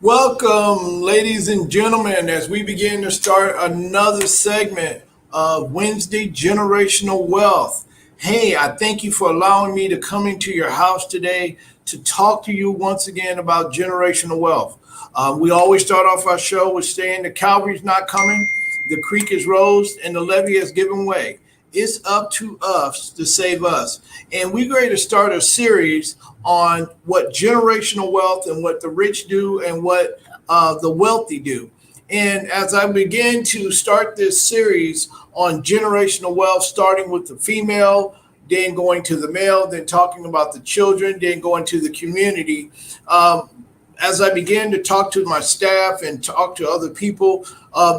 Welcome, ladies and gentlemen, as we begin to start another segment of Wednesday Generational Wealth. Hey, I thank you for allowing me to come into your house today to talk to you once again about generational wealth. We always start off our show with saying the Calvary's not coming, the creek is rose, and the levee has given way. It's up to us to save us. And we're going to start a series on what generational wealth and what the rich do and what the wealthy do. And as I begin to start this series on generational wealth, starting with the female, then going to the male, then talking about the children, then going to the community. As I began to talk to my staff and talk to other people,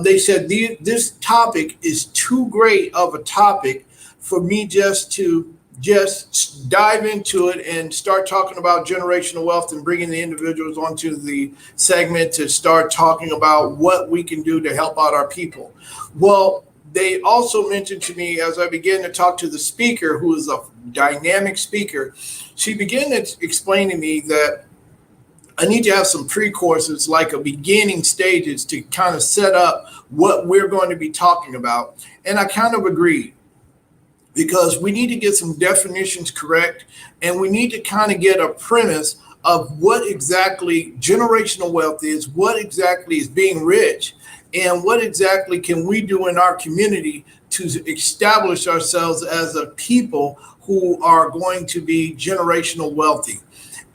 they said this topic is too great of a topic for me just dive into it and start talking about generational wealth and bringing the individuals onto the segment to start talking about what we can do to help out our people. Well, they also mentioned to me as I began to talk to the speaker, who is a dynamic speaker, she began to explain to me that I need to have some pre-courses, like a beginning stages, to kind of set up what we're going to be talking about. And I kind of agreed, because we need to get some definitions correct, and we need to kind of get a premise of what exactly generational wealth is, what exactly is being rich, and what exactly can we do in our community to establish ourselves as a people who are going to be generational wealthy.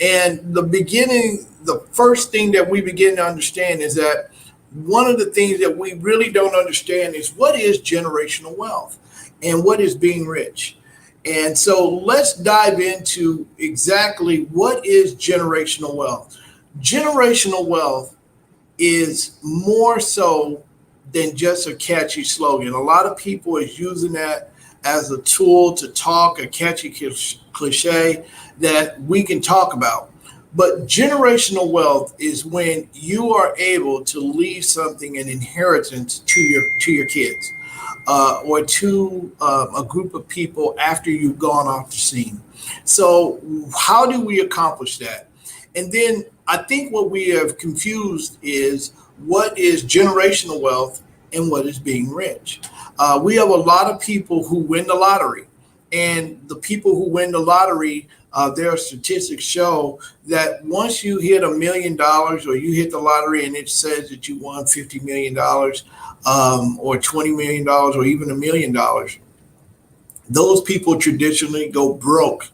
And the first thing that we begin to understand is that one of the things that we really don't understand is what is generational wealth and what is being rich. And so let's dive into exactly what is generational wealth. Generational wealth is more so than just a catchy slogan. A lot of people is using that as a tool to talk, a catchy cliche that we can talk about. But generational wealth is when you are able to leave something, an inheritance to your kids, or to a group of people after you've gone off the scene. So how do we accomplish that? And then I think what we have confused is what is generational wealth and what is being rich. We have a lot of people who win the lottery, and the people who win the lottery, their statistics show that once you hit $1 million, or you hit the lottery and it says that you won $50 million, or $20 million, or even $1 million, those people traditionally go broke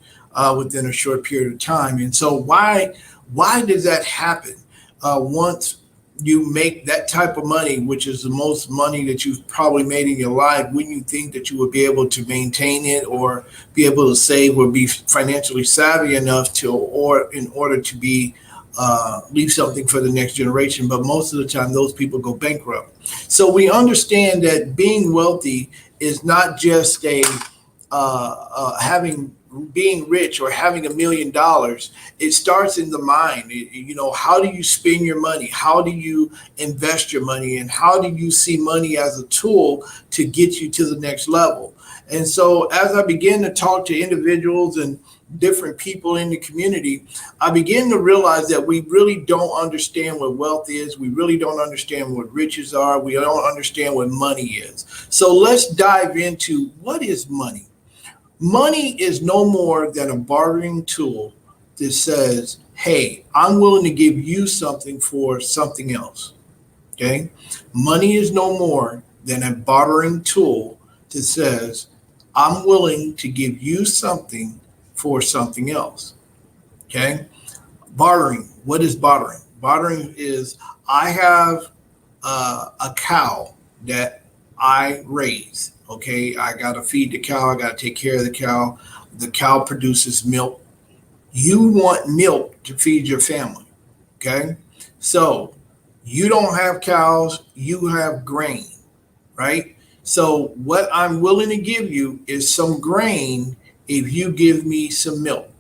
within a short period of time. And so why does that happen? Once you make that type of money, which is the most money that you've probably made in your life, when you think that you would be able to maintain it or be able to save or be financially savvy enough to, or in order to be leave something for the next generation. But most of the time, those people go bankrupt. So we understand that being wealthy is not just being rich or having $1 million. It starts in the mind. How do you spend your money? How do you invest your money? And how do you see money as a tool to get you to the next level? And so as I begin to talk to individuals and different people in the community, I begin to realize that we really don't understand what wealth is. We really don't understand what riches are. We don't understand what money is. So let's dive into what is money. Money is no more than a bargaining tool that says, hey, I'm willing to give you something for something else. Okay? Money is no more than a bartering tool that says, I'm willing to give you something for something else. Okay? Bartering. What is bartering? Bartering is, I have a cow that I raise. Okay, I got to feed the cow. I got to take care of the cow. The cow produces milk. You want milk to feed your family. Okay, so you don't have cows. You have grain, right? So what I'm willing to give you is some grain if you give me some milk.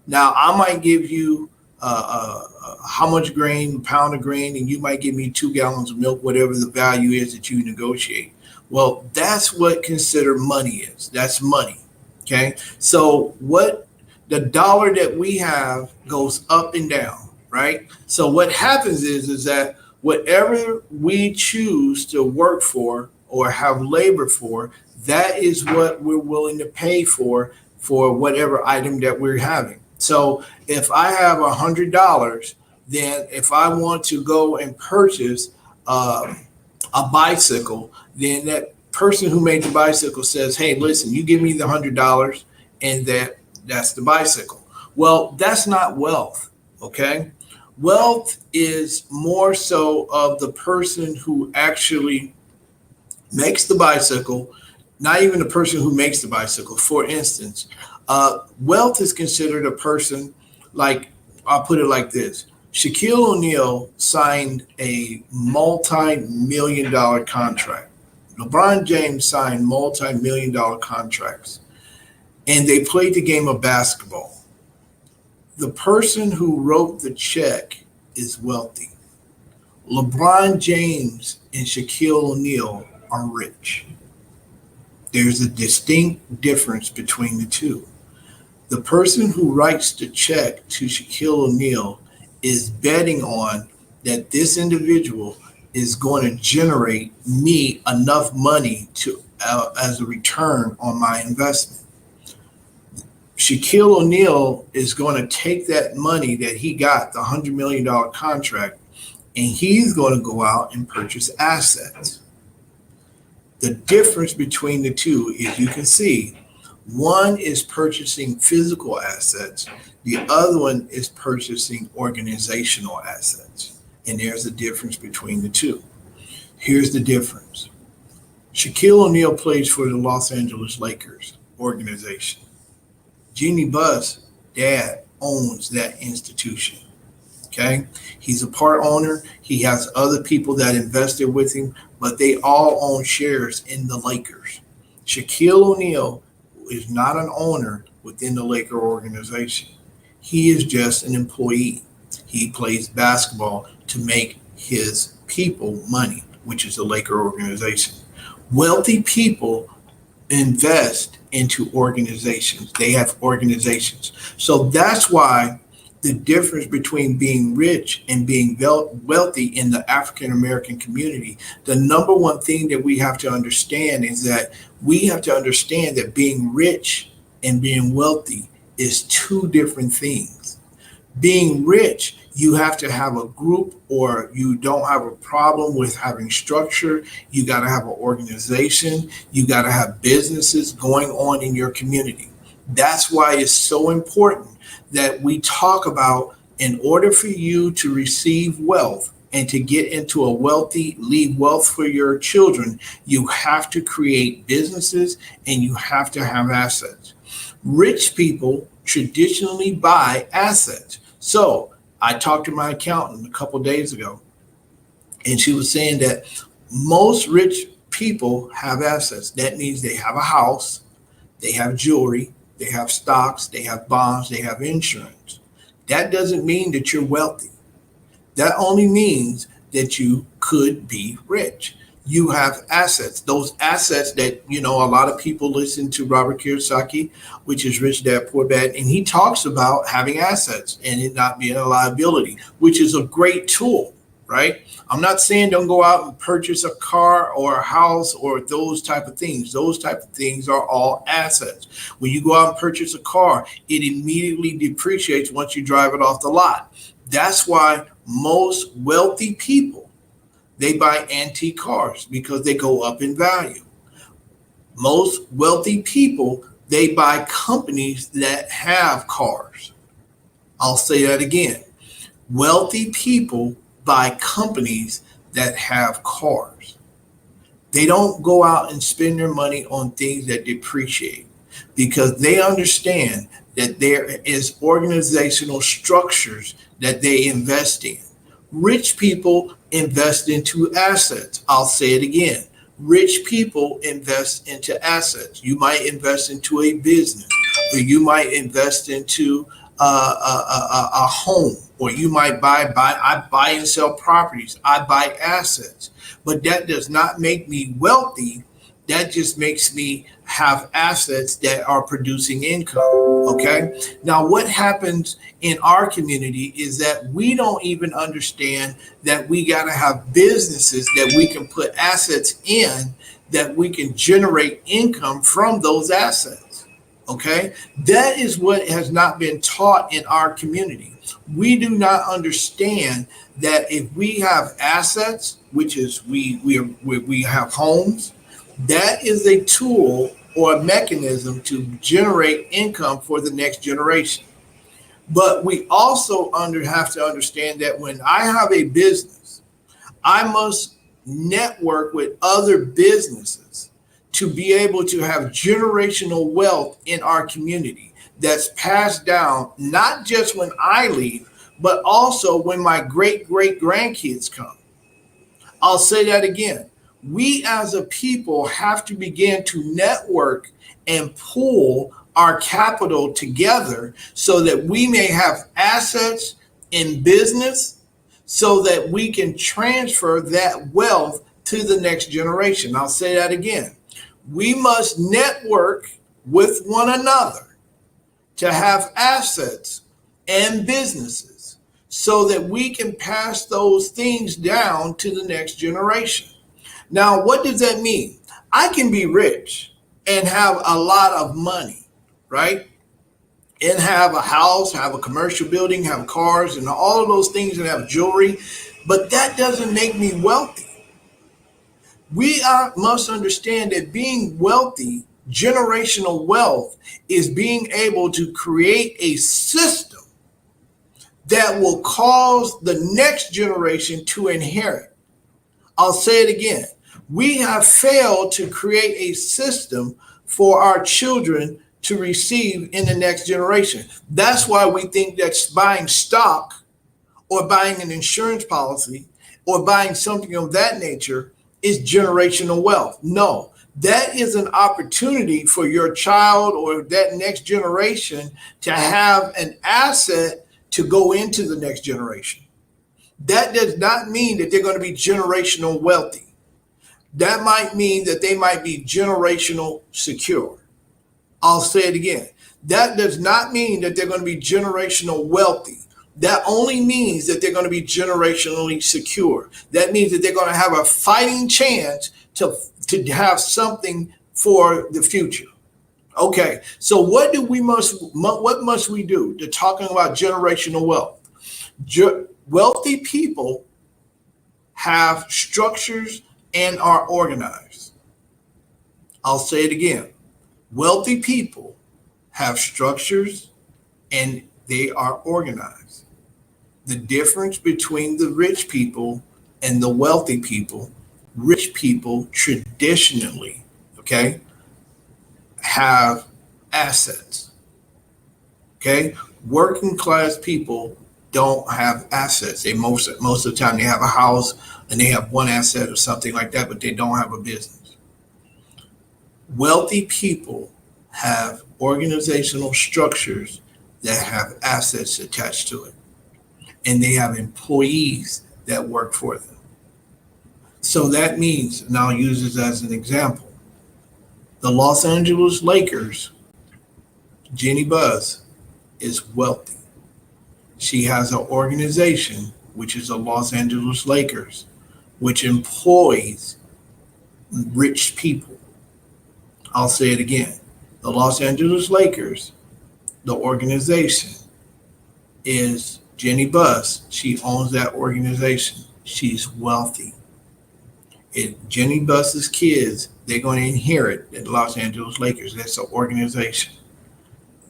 Now, I might give you how much grain, a pound of grain, and you might give me 2 gallons of milk, whatever the value is that you negotiate. Well, that's what considered money is. That's money. Okay. So what the dollar that we have goes up and down. right? So what happens is that whatever we choose to work for or have labor for, that is what we're willing to pay for whatever item that we're having. So if I have $100, then if I want to go and purchase um, a bicycle, then that person who made the bicycle says, "Hey, listen, you give me the $100, and that's the bicycle." Well, that's not wealth, okay? Wealth is more so of the person who actually makes the bicycle, not even the person who makes the bicycle. For instance, wealth is considered a person like, I'll put it like this. Shaquille O'Neal signed a multi-million dollar contract. LeBron James signed multi-million dollar contracts, and they played the game of basketball. The person who wrote the check is wealthy. LeBron James and Shaquille O'Neal are rich. There's a distinct difference between the two. The person who writes the check to Shaquille O'Neal is betting on that this individual is going to generate me enough money to as a return on my investment. Shaquille O'Neal is going to take that money that he got, the $100 million contract, and he's going to go out and purchase assets. The difference between the two, as you can see, one is purchasing physical assets, the other one is purchasing organizational assets. And there's a difference between the two. Here's the difference. Shaquille O'Neal plays for the Los Angeles Lakers organization. Jeannie Buss' dad owns that institution. Okay. He's a part owner. He has other people that invested with him, but they all own shares in the Lakers. Shaquille O'Neal is not an owner within the Laker organization. He is just an employee. He plays basketball to make his people money, which is the Laker organization. Wealthy people invest into organizations. They have organizations. So that's why the difference between being rich and being wealthy in the African American community, the number one thing that we have to understand is that we have to understand that being rich and being wealthy is two different things. Being rich, you have to have a group, or you don't have a problem with having structure. You got to have an organization. You got to have businesses going on in your community. That's why it's so important that we talk about, in order for you to receive wealth and to get into a wealthy, leave wealth for your children, you have to create businesses and you have to have assets. Rich people traditionally buy assets. So I talked to my accountant a couple of days ago, and she was saying that most rich people have assets. That means they have a house, they have jewelry, they have stocks, they have bonds, they have insurance. That doesn't mean that you're wealthy. That only means that you could be rich. You have assets. Those assets that, a lot of people listen to Robert Kiyosaki, which is Rich Dad Poor Dad, and he talks about having assets and it not being a liability, which is a great tool, right? I'm not saying don't go out and purchase a car or a house or those type of things. Those type of things are all assets. When you go out and purchase a car, it immediately depreciates once you drive it off the lot. That's why most wealthy people, they buy antique cars because they go up in value. Most wealthy people, they buy companies that have cars. I'll say that again. Wealthy people buy companies that have cars. They don't go out and spend their money on things that depreciate, because they understand that there is organizational structures that they invest in. Rich people invest into assets. I'll say it again. Rich people invest into assets. You might invest into a business, or you might invest into a home, or you might I buy and sell properties. I buy assets, but that does not make me wealthy That just makes me have assets that are producing income. Okay. Now, what happens in our community is that we don't even understand that we got to have businesses that we can put assets in, that we can generate income from those assets. Okay. That is what has not been taught in our community. We do not understand that if we have assets, which is we have homes, that is a tool or a mechanism to generate income for the next generation. But we also have to understand that when I have a business, I must network with other businesses to be able to have generational wealth in our community that's passed down, not just when I leave, but also when my great great grandkids come. I'll say that again. We as a people have to begin to network and pool our capital together so that we may have assets in business so that we can transfer that wealth to the next generation. I'll say that again. We must network with one another to have assets and businesses so that we can pass those things down to the next generation. Now, what does that mean? I can be rich and have a lot of money, right? And have a house, have a commercial building, have cars, and all of those things, and have jewelry, but that doesn't make me wealthy. Must understand that being wealthy, generational wealth, is being able to create a system that will cause the next generation to inherit. I'll say it again. We have failed to create a system for our children to receive in the next generation. That's why we think that buying stock or buying an insurance policy or buying something of that nature is generational wealth. No, that is an opportunity for your child or that next generation to have an asset to go into the next generation. That does not mean that they're going to be generational wealthy. That might mean that they might be generational secure. I'll say it again. That does not mean that they're going to be generational wealthy. That only means that they're going to be generationally secure. That means that they're going to have a fighting chance to have something for the future. Okay, so what must we do to talking about generational wealth? Wealthy people have structures and are organized. I'll say it again. Wealthy people have structures and they are organized. The difference between the rich people and the wealthy people, rich people traditionally, okay, have assets. Okay, working class people don't have assets. They most of the time they have a house and they have one asset or something like that, but they don't have a business. Wealthy people have organizational structures that have assets attached to it, and they have employees that work for them. So that means, and I'll use this as an example, the Los Angeles Lakers, Jeannie Buss, is wealthy. She has an organization, which is the Los Angeles Lakers, which employs rich people. I'll say it again. The Los Angeles Lakers, the organization, is Jeannie Buss. She owns that organization. She's wealthy. Jeannie Buss's kids, they're going to inherit the Los Angeles Lakers. That's an organization.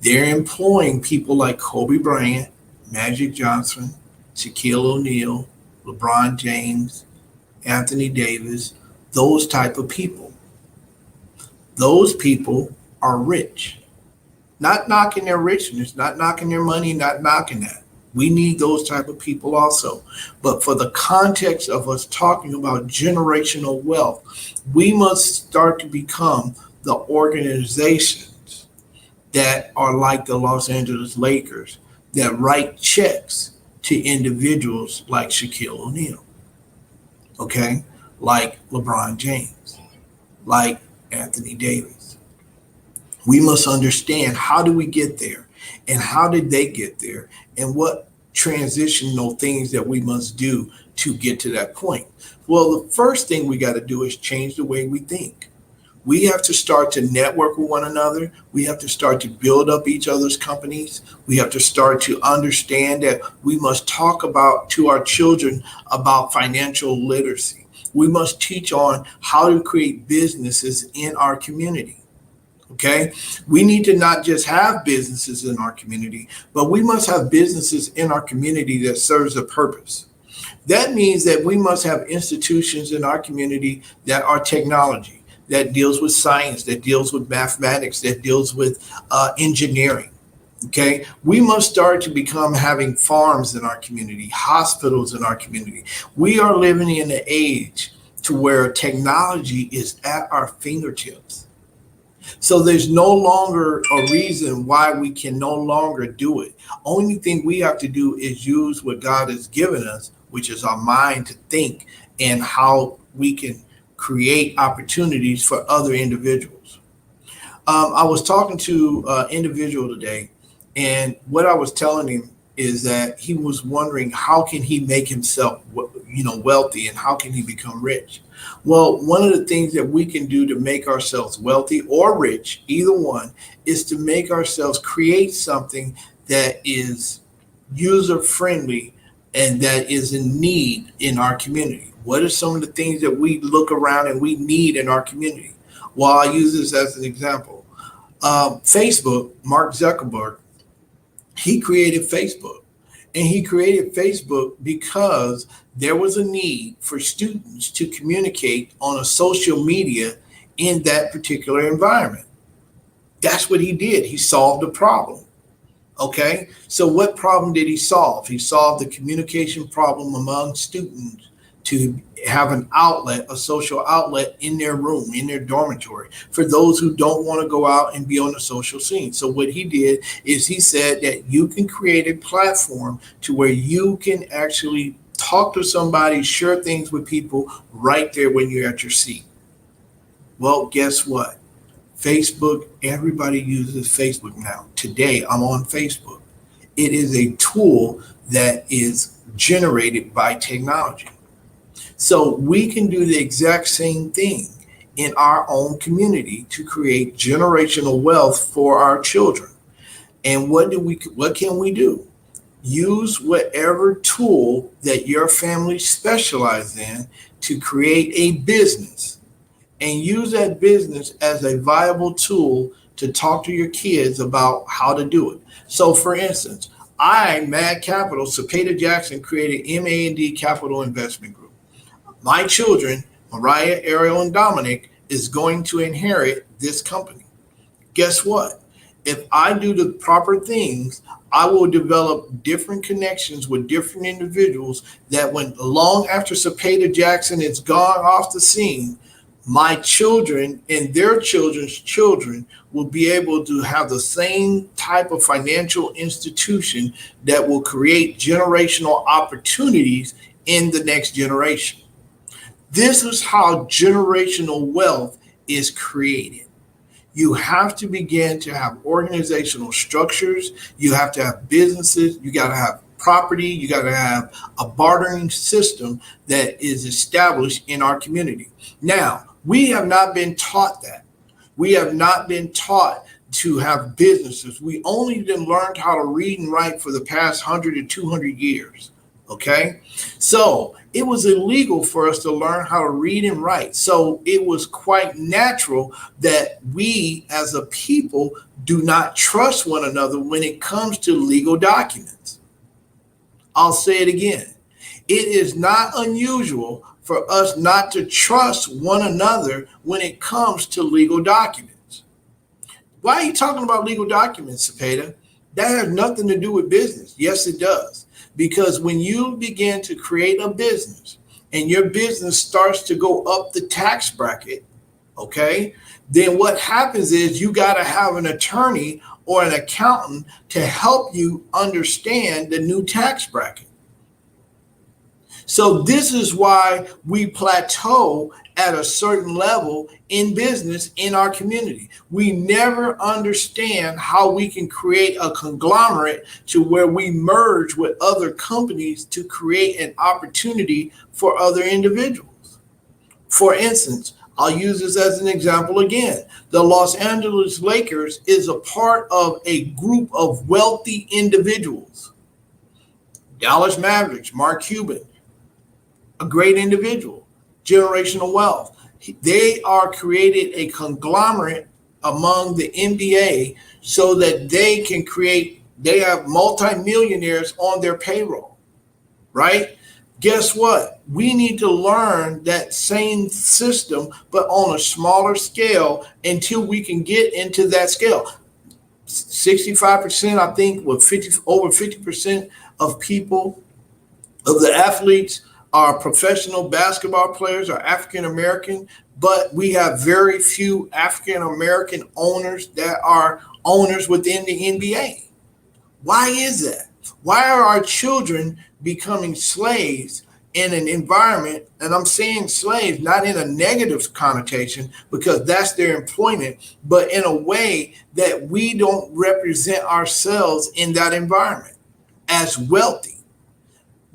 They're employing people like Kobe Bryant, Magic Johnson, Shaquille O'Neal, LeBron James, Anthony Davis, those type of people. Those people are rich. Not knocking their richness, not knocking their money, not knocking that. We need those type of people also. But for the context of us talking about generational wealth, we must start to become the organizations that are like the Los Angeles Lakers that write checks to individuals like Shaquille O'Neal, okay? Like LeBron James, like Anthony Davis. We must understand, how do we get there, and how did they get there, and what transitional things that we must do to get to that point. Well, the first thing we got to do is change the way we think. We have to start to network with one another. We have to start to build up each other's companies. We have to start to understand that we must talk about to our children about financial literacy. We must teach on how to create businesses in our community. Okay. We need to not just have businesses in our community, but we must have businesses in our community that serves a purpose. That means that we must have institutions in our community that are technology, that deals with science, that deals with mathematics, that deals with engineering. Okay, we must start to become having farms in our community, hospitals in our community. We are living in an age to where technology is at our fingertips. So there's no longer a reason why we can no longer do it. Only thing we have to do is use what God has given us, which is our mind to think, and how we can create opportunities for other individuals. I was talking to an individual today, and what I was telling him is that he was wondering, how can he make himself, wealthy, and how can he become rich? Well, one of the things that we can do to make ourselves wealthy or rich, either one, is to make ourselves create something that is user friendly and that is in need in our community. What are some of the things that we look around and we need in our community? Well, I'll use this as an example. Facebook, Mark Zuckerberg, he created Facebook. And he created Facebook because there was a need for students to communicate on a social media in that particular environment. That's what he did. He solved a problem. Okay. So what problem did he solve? He solved the communication problem among students to have an outlet, a social outlet in their room, in their dormitory, for those who don't want to go out and be on the social scene. So what he did is he said that you can create a platform to where you can actually talk to somebody, share things with people right there when you're at your seat. Well, guess what? Facebook, everybody uses Facebook now. Today, I'm on Facebook. It is a tool that is generated by technology. So we can do the exact same thing in our own community to create generational wealth for our children. And what can we do? Use whatever tool that your family specializes in to create a business, and use that business as a viable tool to talk to your kids about how to do it. So for instance, Mad Capital, Cepeda Jackson, created Ma&D Capital Investment Group. My children, Mariah, Ariel, and Dominic, is going to inherit this company. Guess what? If I do the proper things, I will develop different connections with different individuals that when long after Cepeda Jackson is gone off the scene, my children and their children's children will be able to have the same type of financial institution that will create generational opportunities in the next generation. This is how generational wealth is created. You have to begin to have organizational structures. You have to have businesses. You got to have property. You got to have a bartering system that is established in our community. Now, we have not been taught that. We have not been taught to have businesses. We only then learned how to read and write for the past 100 to 200 years. Okay. So it was illegal for us to learn how to read and write. So it was quite natural that we as a people do not trust one another when it comes to legal documents. I'll say it again. It is not unusual for us not to trust one another when it comes to legal documents. Why are you talking about legal documents, Cepeda? That has nothing to do with business. Yes, it does. Because when you begin to create a business and your business starts to go up the tax bracket, okay, then what happens is you got to have an attorney or an accountant to help you understand the new tax bracket. So this is why we plateau at a certain level in business in our community. We never understand how we can create a conglomerate to where we merge with other companies to create an opportunity for other individuals. For instance, I'll use this as an example again. The Los Angeles Lakers is a part of a group of wealthy individuals. Dallas Mavericks, Mark Cuban, a great individual, generational wealth. They are created a conglomerate among the NBA so that they have multimillionaires on their payroll, right? Guess what? We need to learn that same system, but on a smaller scale until we can get into that scale. 65%, I think, with over 50% of people, of the athletes, are professional basketball players, are African American, but we have very few African American owners that are owners within the NBA. Why is that? Why are our children becoming slaves in an environment, and I'm saying slaves not in a negative connotation because that's their employment, but in a way that we don't represent ourselves in that environment as wealthy?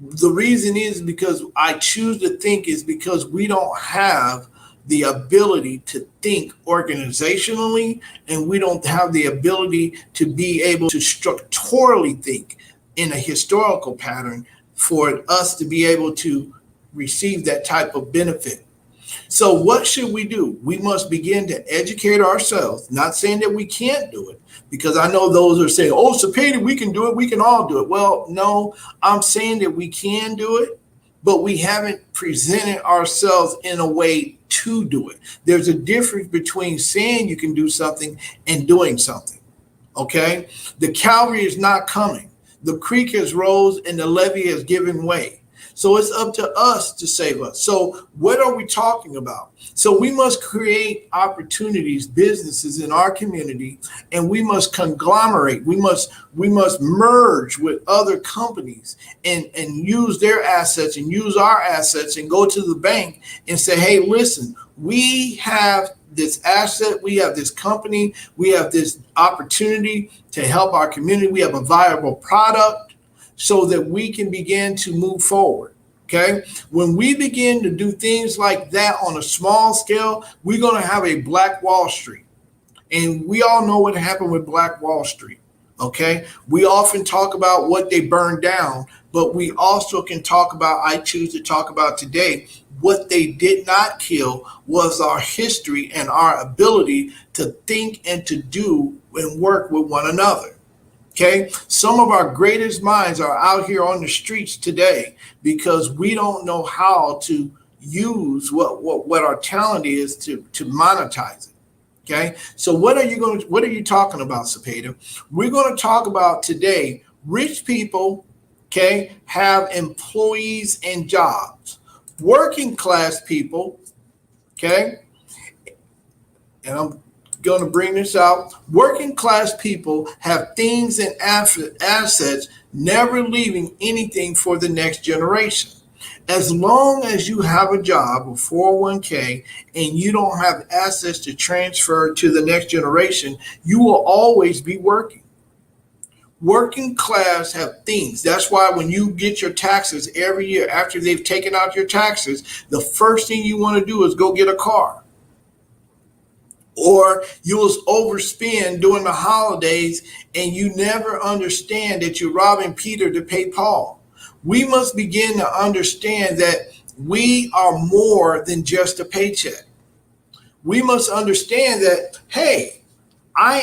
The reason is because I choose to think is because we don't have the ability to think organizationally, and we don't have the ability to be able to structurally think in a historical pattern for us to be able to receive that type of benefit. So what should we do? We must begin to educate ourselves, not saying that we can't do it, because I know those are saying, oh, Cepeda, we can do it. We can all do it. Well, no, I'm saying that we can do it, but we haven't presented ourselves in a way to do it. There's a difference between saying you can do something and doing something, okay? The cavalry is not coming. The creek has rose and the levee has given way. So it's up to us to save us. So what are we talking about? So we must create opportunities, businesses in our community, and we must conglomerate. We must merge with other companies and use their assets and use our assets and go to the bank and say, hey, listen, we have this asset, we have this company, we have this opportunity to help our community. We have a viable product so that we can begin to move forward. Okay. When we begin to do things like that on a small scale, we're going to have a Black Wall Street. And we all know what happened with Black Wall Street. Okay. We often talk about what they burned down, but we also can talk about, I choose to talk about today, what they did not kill was our history and our ability to think and to do and work with one another. Okay, some of our greatest minds are out here on the streets today because we don't know how to use what our talent is to monetize it. Okay, so what are you talking about, Cepeda? We're going to talk about today rich people, okay, have employees and jobs. Working class people, okay, and I'm going to bring this out. Working class people have things and assets, never leaving anything for the next generation. As long as you have a job, a 401k, and you don't have assets to transfer to the next generation, you will always be working. Working class have things. That's why when you get your taxes every year after they've taken out your taxes, the first thing you want to do is go get a car. Or you'll overspend during the holidays and you never understand that you're robbing Peter to pay Paul. We must begin to understand that we are more than just a paycheck. We must understand that, hey, I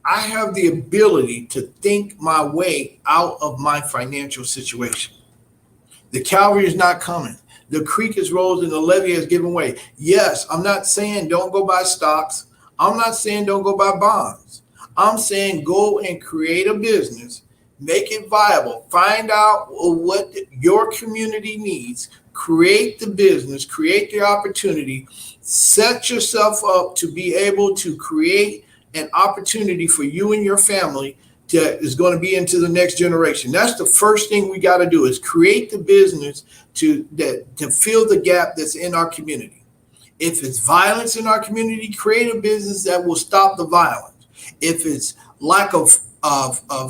have the ability to think my way out of my financial situation. The cavalry is not coming. The creek has rose and the levee has given way. Yes, I'm not saying don't go buy stocks. I'm not saying don't go buy bonds. I'm saying go and create a business, make it viable, find out what your community needs, create the business, create the opportunity, set yourself up to be able to create an opportunity for you and your family that is going to be into the next generation. That's the first thing we got to do is create the business to fill the gap that's in our community. If it's violence in our community, create a business that will stop the violence. If it's lack of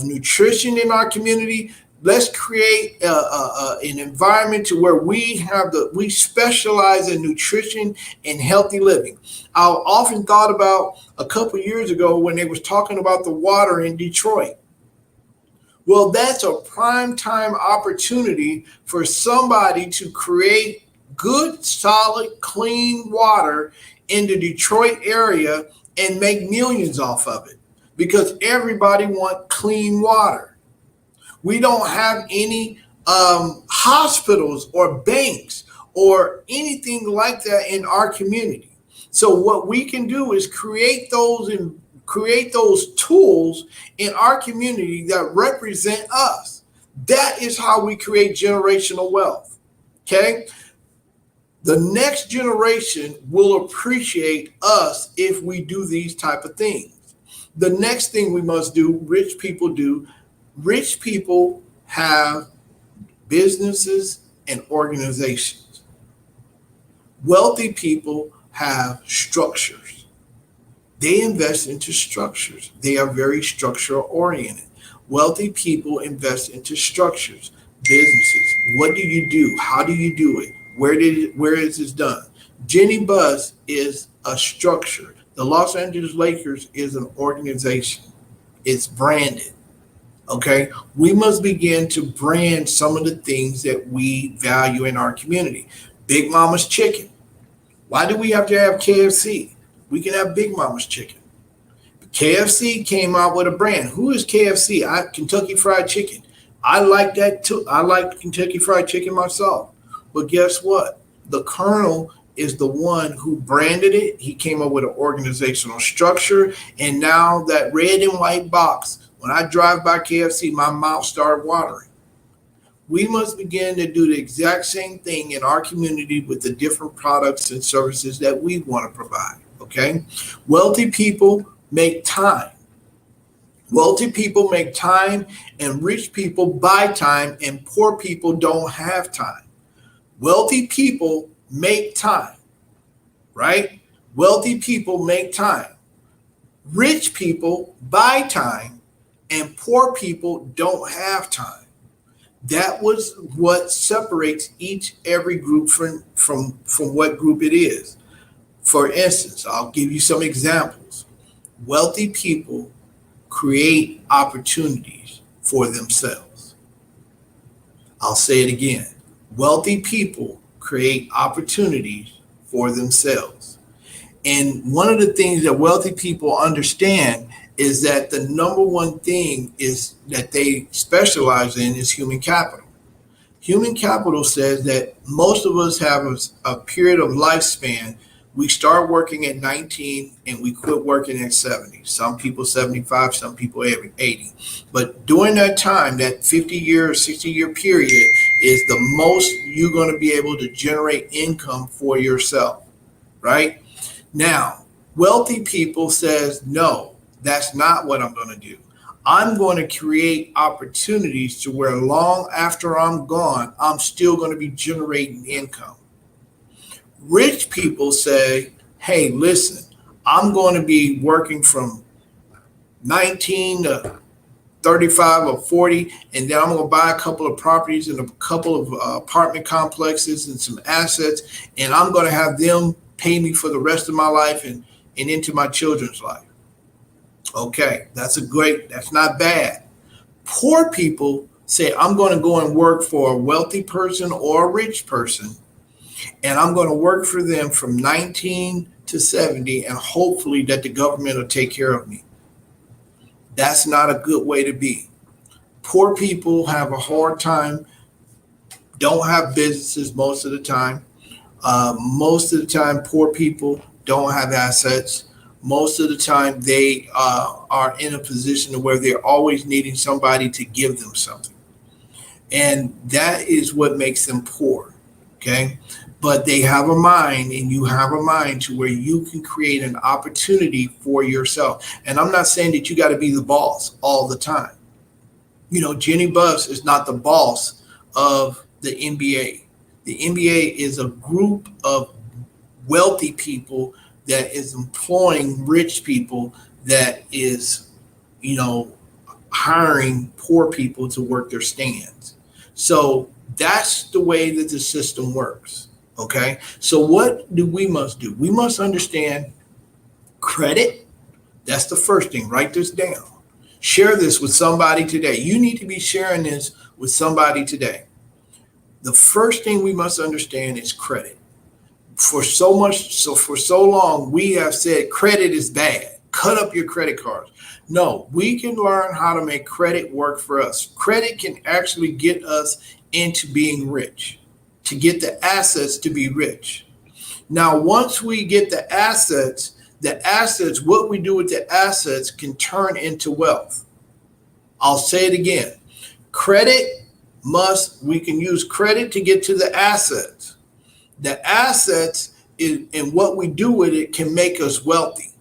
nutrition in our community, let's create an environment to where we specialize in nutrition and healthy living. I often thought about a couple of years ago when they was talking about the water in Detroit. Well, that's a prime time opportunity for somebody to create good, solid, clean water in the Detroit area and make millions off of it because everybody wants clean water. We don't have any hospitals or banks or anything like that in our community. So what we can do is create those tools in our community that represent us. That is how we create generational wealth. Okay? The next generation will appreciate us if we do these type of things. The next thing we must do, rich people have businesses and organizations. Wealthy people have structures. They invest into structures. They are very structure oriented. Wealthy people invest into structures, businesses. What do you do? How do you do it? Where is this done? Jenny Buzz is a structure. The Los Angeles Lakers is an organization. It's branded. Okay, we must begin to brand some of the things that we value in our community. Big Mama's Chicken. Why do we have to have KFC? We can have Big Mama's Chicken. KFC came out with a brand. Who is KFC? Kentucky Fried Chicken. I like that too. I like Kentucky Fried Chicken myself. But guess what? The Colonel is the one who branded it. He came up with an organizational structure. And now that red and white box, when I drive by KFC, my mouth started watering. We must begin to do the exact same thing in our community with the different products and services that we want to provide. Okay? Wealthy people make time. Wealthy people make time, and rich people buy time, and poor people don't have time. Wealthy people make time, right? Wealthy people make time. Rich people buy time, and poor people don't have time. That was what separates every group from what group it is. For instance, I'll give you some examples. Wealthy people create opportunities for themselves. I'll say it again. Wealthy people create opportunities for themselves. And one of the things that wealthy people understand is that the number one thing is that they specialize in is human capital. Human capital says that most of us have a period of lifespan. We start working at 19 and we quit working at 70. Some people 75, some people 80. But during that time, that 50-year or 60-year period is the most you're going to be able to generate income for yourself, right? Now, wealthy people says, no, that's not what I'm going to do. I'm going to create opportunities to where long after I'm gone, I'm still going to be generating income. Rich people say, hey, listen, I'm going to be working from 19 to 35 or 40, and then I'm going to buy a couple of properties and a couple of apartment complexes and some assets, and I'm going to have them pay me for the rest of my life and into my children's life. Okay, that's not bad. Poor people say, I'm going to go and work for a wealthy person or a rich person, and I'm going to work for them from 19 to 70, and hopefully that the government will take care of me. That's not a good way to be. Poor people have a hard time, don't have businesses most of the time. Most of the time, poor people don't have assets. Most of the time, they are in a position where they're always needing somebody to give them something. And that is what makes them poor. Okay. But they have a mind, and you have a mind to where you can create an opportunity for yourself. And I'm not saying that you got to be the boss all the time. Jenny Buss is not the boss of the NBA. The NBA is a group of wealthy people that is employing rich people, that is, you know, hiring poor people to work their stands. So that's the way that the system works. Okay. So what do we must do? We must understand credit. That's the first thing. Write this down. Share this with somebody today. You need to be sharing this with somebody today. The first thing we must understand is credit. For so long, we have said credit is bad. Cut up your credit cards. No, we can learn how to make credit work for us. Credit can actually get us into being rich, to get the assets to be rich. Now, once we get the assets, what we do with the assets can turn into wealth. I'll say it again. We can use credit to get to the assets. The assets and what we do with it can make us wealthy.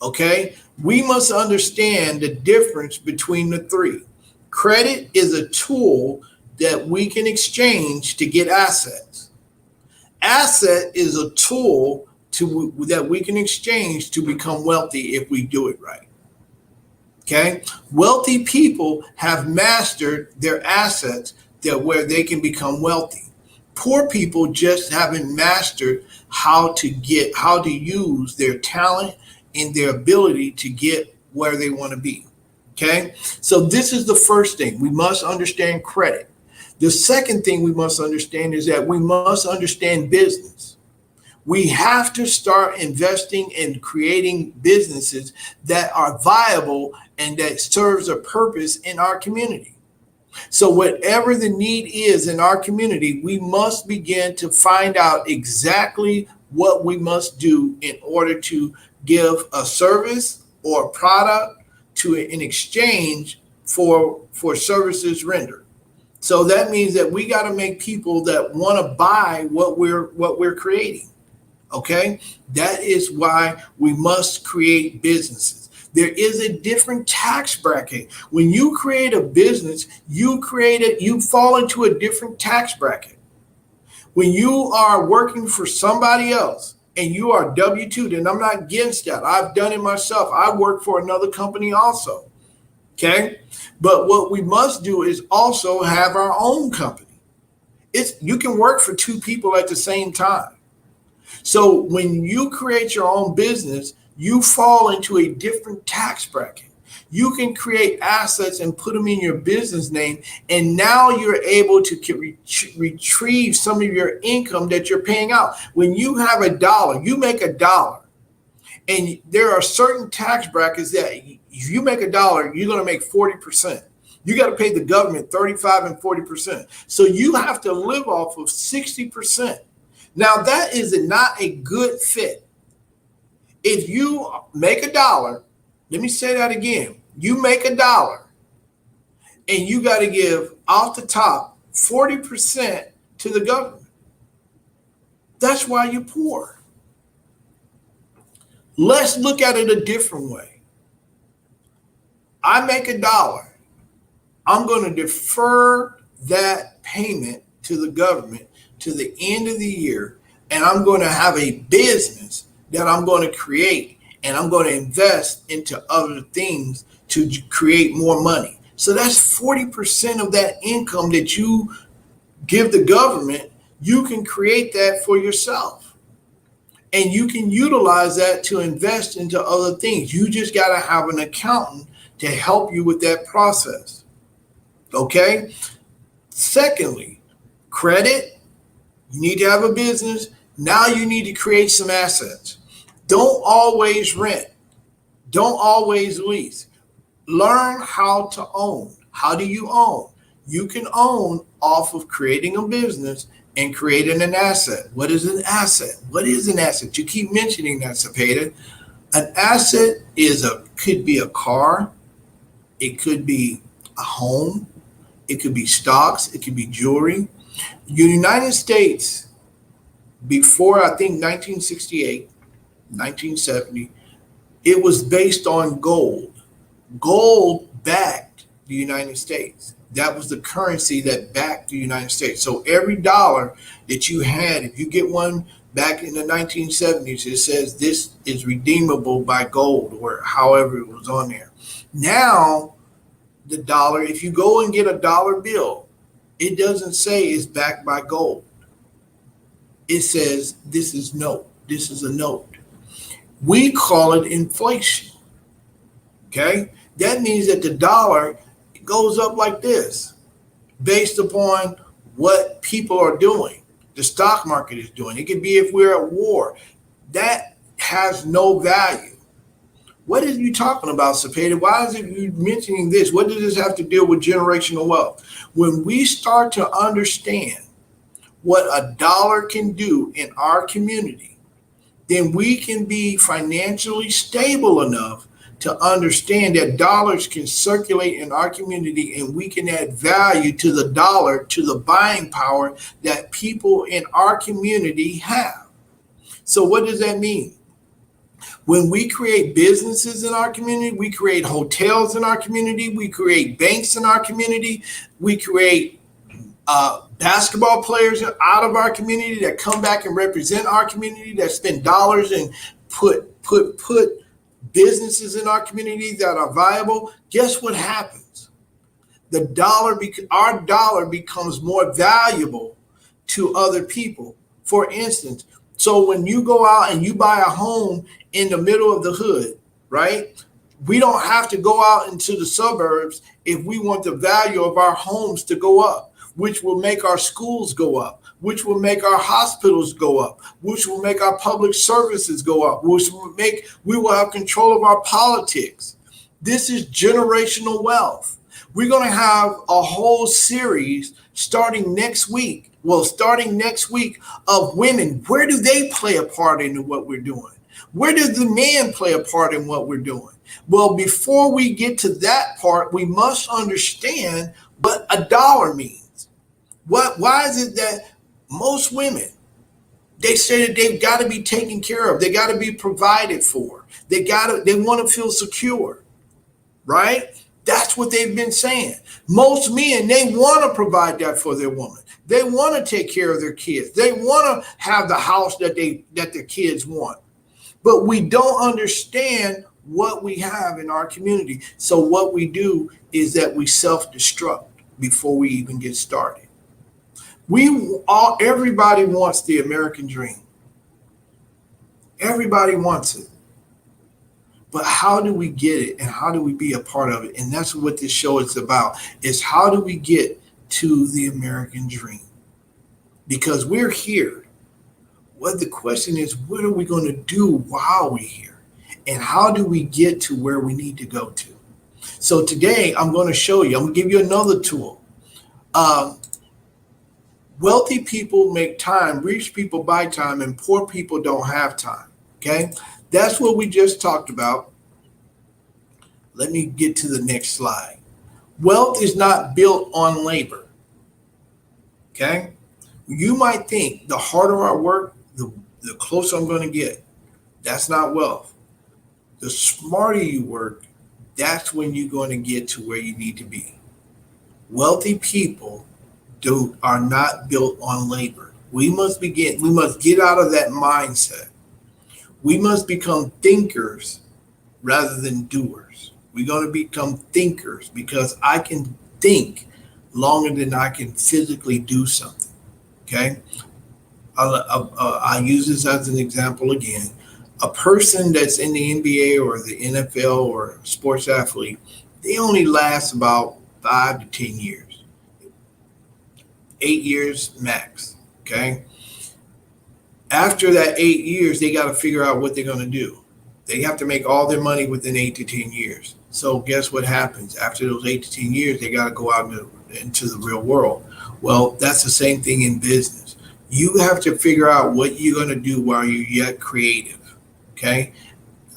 Okay? We must understand the difference between the three. Credit is a tool that we can exchange to get assets. Asset is a tool that we can exchange to become wealthy if we do it right. Okay? Wealthy people have mastered their assets where they can become wealthy. Poor people just haven't mastered how to use their talent and their ability to get where they want to be. Okay? So this is the first thing. We must understand credit. The second thing we must understand is that we must understand business. We have to start investing in creating businesses that are viable and that serves a purpose in our community. So whatever the need is in our community, we must begin to find out exactly what we must do in order to give a service or a product in exchange for services rendered. So that means that we got to make people that want to buy what we're creating. Okay? That is why we must create businesses. There is a different tax bracket. When you create a business, you fall into a different tax bracket. When you are working for somebody else and you are W-2, then I'm not against that. I've done it myself. I work for another company also. Okay? But what we must do is also have our own company. You can work for two people at the same time. So when you create your own business, you fall into a different tax bracket. You can create assets and put them in your business name, and now you're able to retrieve some of your income that you're paying out. When you have you make $1, and there are certain tax brackets that if you make $1, you're going to make 40%. You got to pay the government 35 and 40%. So you have to live off of 60%. Now that is not a good fit. If you make $1, let me say that again. You make $1 and you got to give off the top 40% to the government. That's why you're poor. Let's look at it a different way. I make $1. I'm going to defer that payment to the government to the end of the year, and I'm going to have a business that I'm going to create, and I'm going to invest into other things to create more money. So that's 40% of that income that you give the government. You can create that for yourself, and you can utilize that to invest into other things. You just got to have an accountant to help you with that process. Okay? Secondly, credit. You need to have a business. Now you need to create some assets. Don't always rent. Don't always lease. Learn how to own. How do you own? You can own off of creating a business and creating an asset. What is an asset? What is an asset? You keep mentioning that, Cepeda. An asset could be a car. It could be a home. It could be stocks. It could be jewelry. United States, before I think 1968, 1970, it was based on gold. Gold backed the United States. That was the currency that backed the United States. So every dollar that you had, if you get one back in the 1970s, it says this is redeemable by gold or however it was on there. Now, the dollar, if you go and get a dollar bill, it doesn't say it's backed by gold. It says this is note. This is a note. We call it inflation. Okay? That means that the dollar goes up like this based upon what people are doing, the stock market is doing. It could be if we're at war. That has no value. What are you talking about, Cepeda? Why is it you mentioning this? What does this have to do with generational wealth? When we start to understand what a dollar can do in our community, then we can be financially stable enough to understand that dollars can circulate in our community and we can add value to the dollar, to the buying power that people in our community have. So what does that mean? When we create businesses in our community, we create hotels in our community, we create banks in our community, we create basketball players out of our community that come back and represent our community, that spend dollars and put businesses in our community that are viable. Guess what happens? Our dollar becomes more valuable to other people. For instance, so when you go out and you buy a home in the middle of the hood, right? We don't have to go out into the suburbs if we want the value of our homes to go up, which will make our schools go up, which will make our hospitals go up, which will make our public services go up, which will make we will have control of our politics. This is generational wealth. We're going to have a whole series starting next week. Starting next week of women. Where do they play a part in what we're doing? Where does the man play a part in what we're doing? Well, before we get to that part, we must understand what a dollar means. Why is it that most women, they say that they've got to be taken care of. They got to be provided for. They want to feel secure, right? That's what they've been saying. Most men, they want to provide that for their woman. They want to take care of their kids. They want to have the house that their kids want. But we don't understand what we have in our community. So what we do is that we self-destruct before we even get started. Everybody wants the American dream. Everybody wants it. But how do we get it and how do we be a part of it? And that's what this show is about, is how do we get to the American dream? Because we're here. Well, the question is, what are we going to do while we're here? And how do we get to where we need to go to? So today I'm going to show you, I'm going to give you another tool. Wealthy people make time, rich people buy time, and poor people don't have time. Okay? That's what we just talked about. Let me get to the next slide. Wealth is not built on labor. Okay? You might think the harder I work, the closer I'm going to get. That's not wealth. The smarter you work, that's when you're going to get to where you need to be. Wealthy people are not built on labor. We must get out of that mindset. We must become thinkers rather than doers. We're going to become thinkers because I can think longer than I can physically do something. Okay? I'll use this as an example again. A person that's in the NBA or the NFL or a sports athlete, they only last about 5 to 10 years. 8 years max. Okay? After that 8 years, they got to figure out what they're going to do. They have to make all their money within 8 to 10 years. So guess what happens? After those 8 to 10 years, they got to go out into the real world. Well, that's the same thing in business. You have to figure out what you're going to do while you're yet creative. Okay?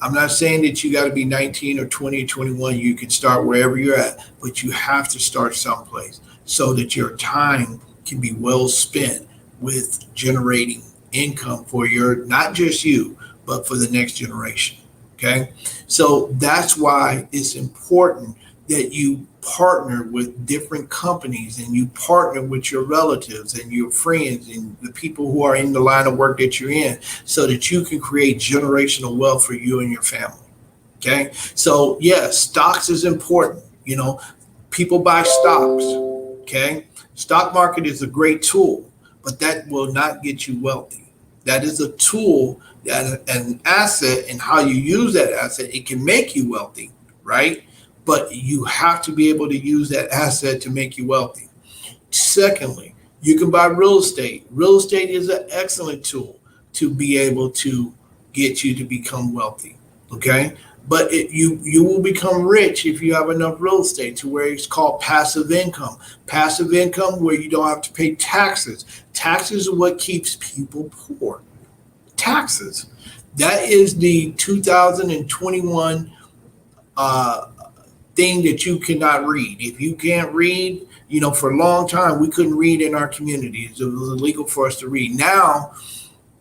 I'm not saying that you got to be 19 or 20 or 21. You can start wherever you're at, but you have to start someplace so that your time can be well spent with generating income for not just you, but for the next generation. Okay. So that's why it's important that you partner with different companies and you partner with your relatives and your friends and the people who are in the line of work that you're in so that you can create generational wealth for you and your family. Okay. So yes, stocks is important. People buy stocks. Okay. Stock market is a great tool, but that will not get you wealthy. That is a tool, that an asset, and how you use that asset, it can make you wealthy, right? But you have to be able to use that asset to make you wealthy. Secondly, you can buy real estate. Real estate is an excellent tool to be able to get you to become wealthy. Okay. But you will become rich if you have enough real estate to where it's called passive income. Passive income where you don't have to pay taxes. Taxes are what keeps people poor. Taxes. That is the 2021 thing that you cannot read. If you can't read, for a long time we couldn't read in our communities. It was illegal for us to read. Now,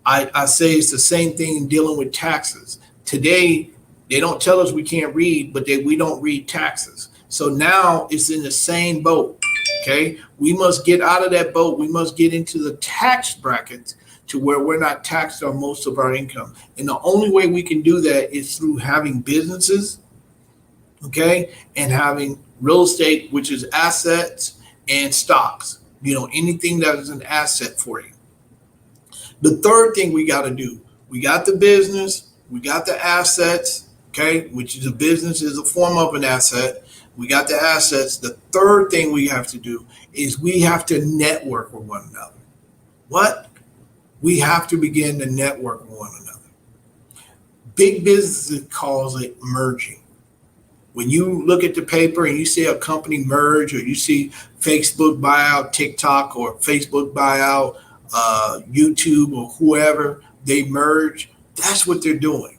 I say it's the same thing in dealing with taxes. Today, they don't tell us we can't read, but we don't read taxes. So now it's in the same boat. Okay. We must get out of that boat. We must get into the tax brackets to where we're not taxed on most of our income. And the only way we can do that is through having businesses, okay, and having real estate, which is assets, and stocks, anything that is an asset for you. The third thing we got to do, we got the business, we got the assets, okay, which is a business is a form of an asset. We got the assets. The third thing we have to do is we have to network with one another. What? We have to begin to network with one another. Big business calls it merging. When you look at the paper and you see a company merge, or you see Facebook buy out TikTok, or Facebook buy out YouTube, or whoever, they merge, that's what they're doing.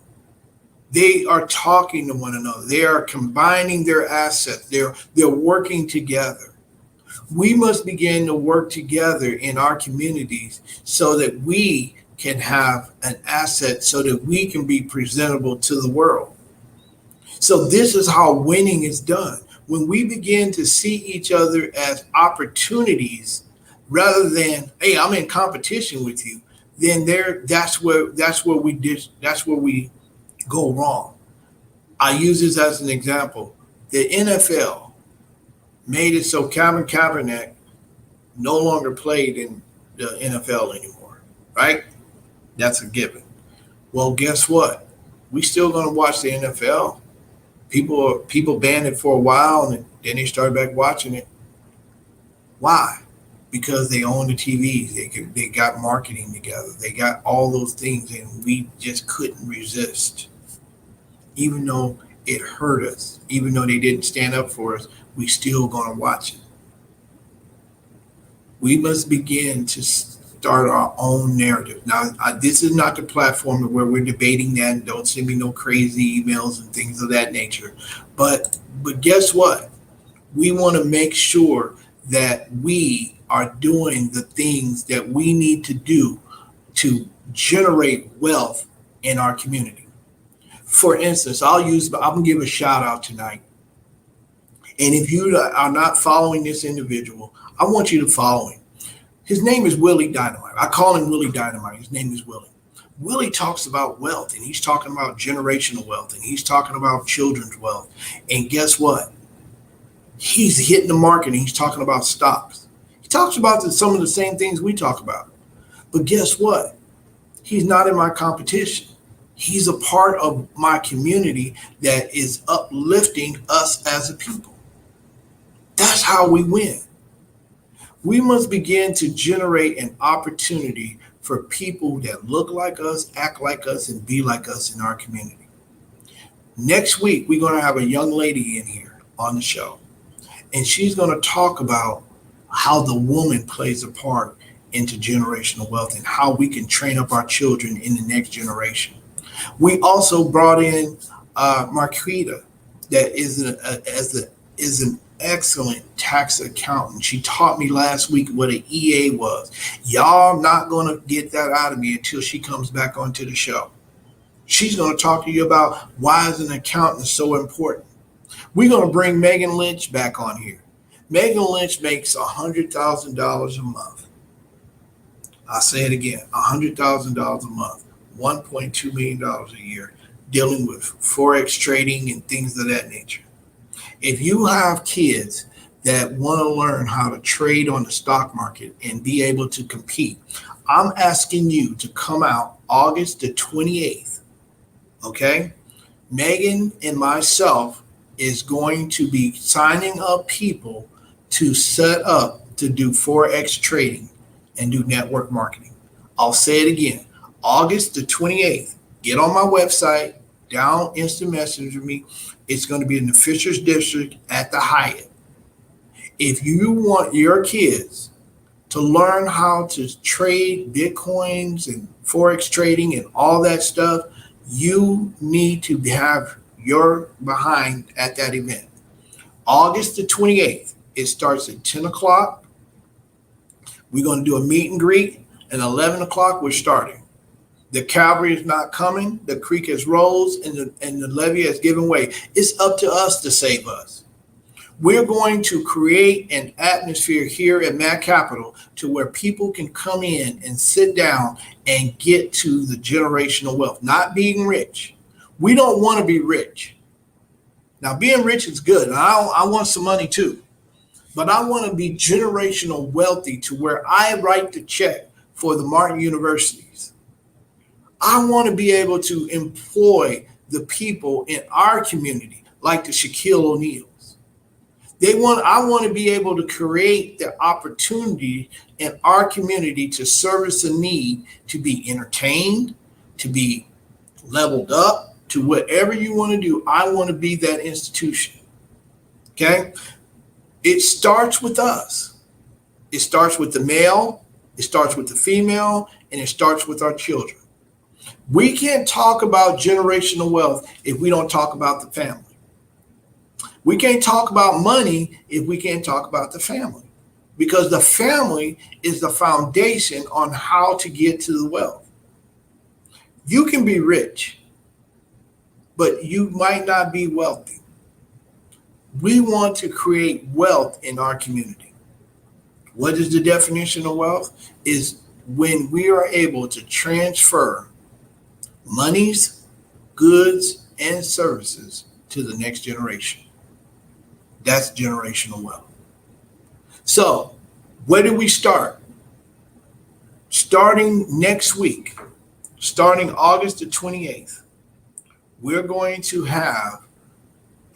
They are talking to one another. They are combining their assets. They're working together. We must begin to work together in our communities so that we can have an asset, so that we can be presentable to the world. So this is how winning is done. When we begin to see each other as opportunities rather than, hey, I'm in competition with you, then that's where we go wrong. I use this as an example. The NFL made it so Colin Kaepernick no longer played in the NFL anymore, right? That's a given. Well, guess what? We still going to watch the NFL. People banned it for a while, and then they started back watching it. Why? Because they own the TVs. They got marketing together. They got all those things, and we just couldn't resist. Even though it hurt us, even though they didn't stand up for us, we still gonna watch it. We must begin to start our own narrative. Now, this is not the platform where we're debating that. And don't send me no crazy emails and things of that nature. But guess what? We want to make sure that we are doing the things that we need to do to generate wealth in our community. For instance, I'm gonna give a shout out tonight. And if you are not following this individual, I want you to follow him. His name is Willie Dynamite. I call him Willie Dynamite. His name is Willie. Willie talks about wealth, and he's talking about generational wealth, and he's talking about children's wealth. And guess what? He's hitting the market, and he's talking about stocks. He talks about some of the same things we talk about. But guess what? He's not in my competition. He's a part of my community that is uplifting us as a people. That's how we win. We must begin to generate an opportunity for people that look like us, act like us, and be like us in our community. Next week, we're going to have a young lady in here on the show, and she's going to talk about how the woman plays a part into generational wealth and how we can train up our children in the next generation. We also brought in Marquita, that is excellent tax accountant. She taught me last week what an EA was. Y'all not going to get that out of me until she comes back onto the show. She's going to talk to you about why is an accountant so important. We're going to bring Megan Lynch back on here. Megan Lynch makes $100,000 a month. I'll say it again, $100,000 a month, $1.2 million a year, dealing with Forex trading and things of that nature. If you have kids that want to learn how to trade on the stock market and be able to compete, I'm asking you to come out August the 28th, okay? Megan and myself is going to be signing up people to set up to do Forex trading and do network marketing. I'll say it again, August the 28th. Get on my website, down instant message me. It's going to be in the Fishers District at the Hyatt. If you want your kids to learn how to trade Bitcoins and Forex trading and all that stuff, you need to have your behind at that event. August the 28th. It starts at 10 o'clock. We're going to do a meet and greet, and 11 o'clock we're starting. The cavalry is not coming. The creek has rose, and the levee has given way. It's up to us to save us. We're going to create an atmosphere here at Mac Capital to where people can come in and sit down and get to the generational wealth, not being rich. We don't want to be rich. Now, being rich is good, and I want some money too. But I want to be generational wealthy to where I write the check for the Martin universities. I want to be able to employ the people in our community, like the Shaquille O'Neals. I want to be able to create the opportunity in our community to service a need, to be entertained, to be leveled up, to whatever you want to do. I want to be that institution. Okay? It starts with us. It starts with the male, it starts with the female, and it starts with our children. We can't talk about generational wealth if we don't talk about the family. We can't talk about money if we can't talk about the family, because the family is the foundation on how to get to the wealth. You can be rich, but you might not be wealthy. We want to create wealth in our community. What is the definition of wealth? Is when we are able to transfer monies, goods, and services to the next generation. That's generational wealth. So, where do we start? Starting next week, starting August the 28th, we're going to have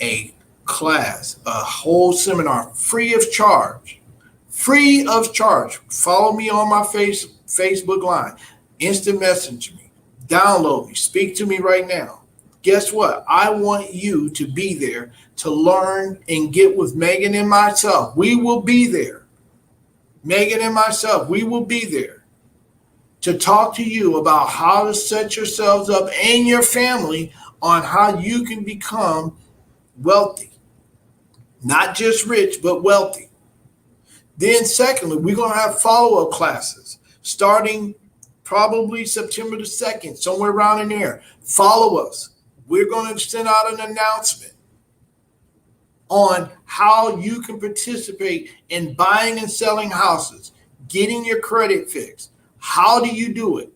a class, a whole seminar, free of charge. Free of charge. Follow me on my Facebook line. Instant message me. Download me. Speak to me right now. Guess what? I want you to be there to learn and get with Megan and myself. We will be there. Megan and myself, we will be there to talk to you about how to set yourselves up and your family on how you can become wealthy. Not just rich, but wealthy. Then secondly, we're going to have follow-up classes starting probably September the 2nd, somewhere around in there. Follow us. We're going to send out an announcement on how you can participate in buying and selling houses, getting your credit fixed. How do you do it?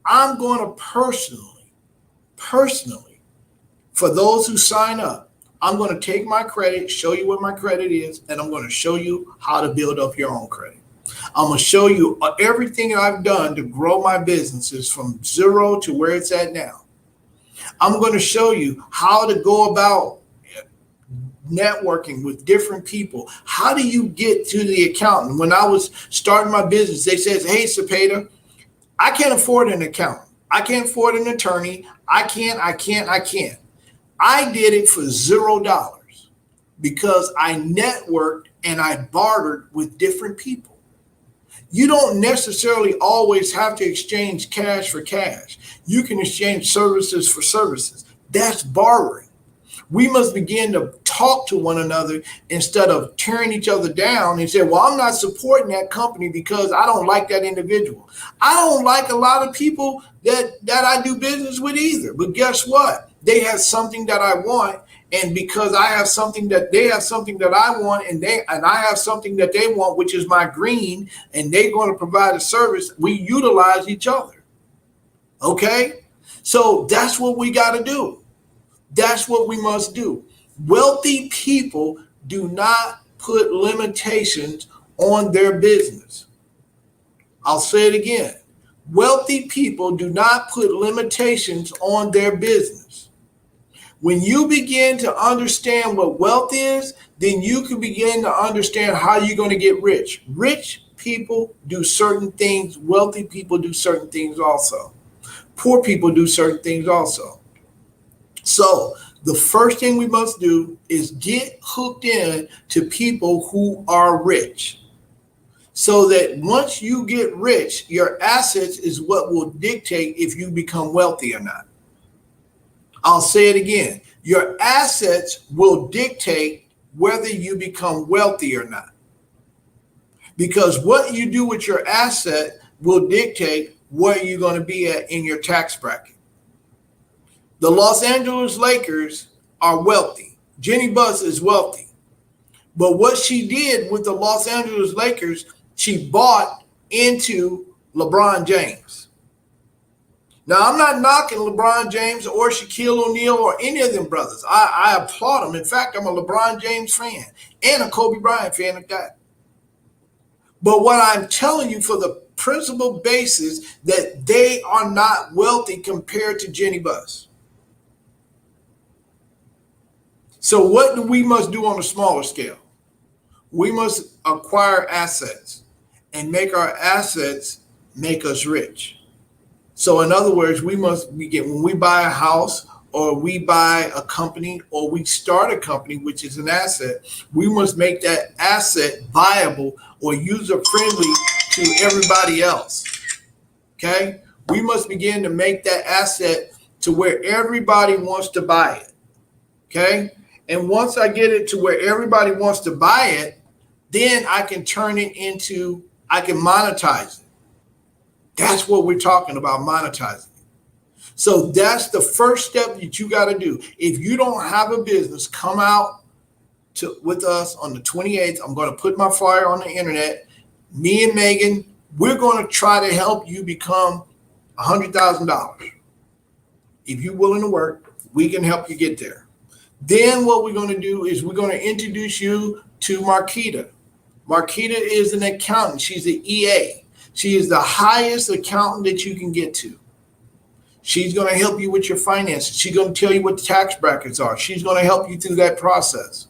I'm going to personally, for those who sign up, I'm going to take my credit, show you what my credit is, and I'm going to show you how to build up your own credit. I'm going to show you everything I've done to grow my businesses from zero to where it's at now. I'm going to show you how to go about networking with different people. How do you get to the accountant? When I was starting my business, they said, hey, Cepeda, I can't afford an accountant. I can't afford an attorney. I can't. I did it for $0 because I networked and I bartered with different people. You don't necessarily always have to exchange cash for cash. You can exchange services for services. That's bartering. We must begin to talk to one another instead of tearing each other down and say, well, I'm not supporting that company because I don't like that individual. I don't like a lot of people that I do business with either. But guess what? They have something that I want. And because I have something that they have something that I want, and I have something that they want, which is my green, and they're going to provide a service, we utilize each other. Okay? So that's what we got to do. That's what we must do. Wealthy people do not put limitations on their business. I'll say it again. Wealthy people do not put limitations on their business. When you begin to understand what wealth is, then you can begin to understand how you're going to get rich. Rich people do certain things. Wealthy people do certain things also. Poor people do certain things also. So the first thing we must do is get hooked in to people who are rich. So that once you get rich, your assets is what will dictate if you become wealthy or not. I'll say it again. Your assets will dictate whether you become wealthy or not. Because what you do with your asset will dictate where you're going to be at in your tax bracket. The Los Angeles Lakers are wealthy. Jenny Buss is wealthy. But what she did with the Los Angeles Lakers, she bought into LeBron James. Now, I'm not knocking LeBron James or Shaquille O'Neal or any of them brothers. I applaud them. In fact, I'm a LeBron James fan and a Kobe Bryant fan at that. But what I'm telling you for the principal basis that they are not wealthy compared to Jenny Buss. So what do we must do on a smaller scale? We must acquire assets and make our assets make us rich. So in other words, we must begin when we buy a house or we buy a company or we start a company, which is an asset, we must make that asset viable or user friendly to everybody else. Okay? We must begin to make that asset to where everybody wants to buy it. Okay? And once I get it to where everybody wants to buy it, then I can turn it into, I can monetize it. That's what we're talking about, monetizing. So that's the first step that you got to do. If you don't have a business, come out with us on the 28th. I'm going to put my flyer on the internet. Me and Megan, we're going to try to help you become $100,000. If you're willing to work, we can help you get there. Then what we're going to do is we're going to introduce you to Marquita. Marquita is an accountant. She's an EA. She is the highest accountant that you can get to. She's going to help you with your finances. She's going to tell you what the tax brackets are. She's going to help you through that process.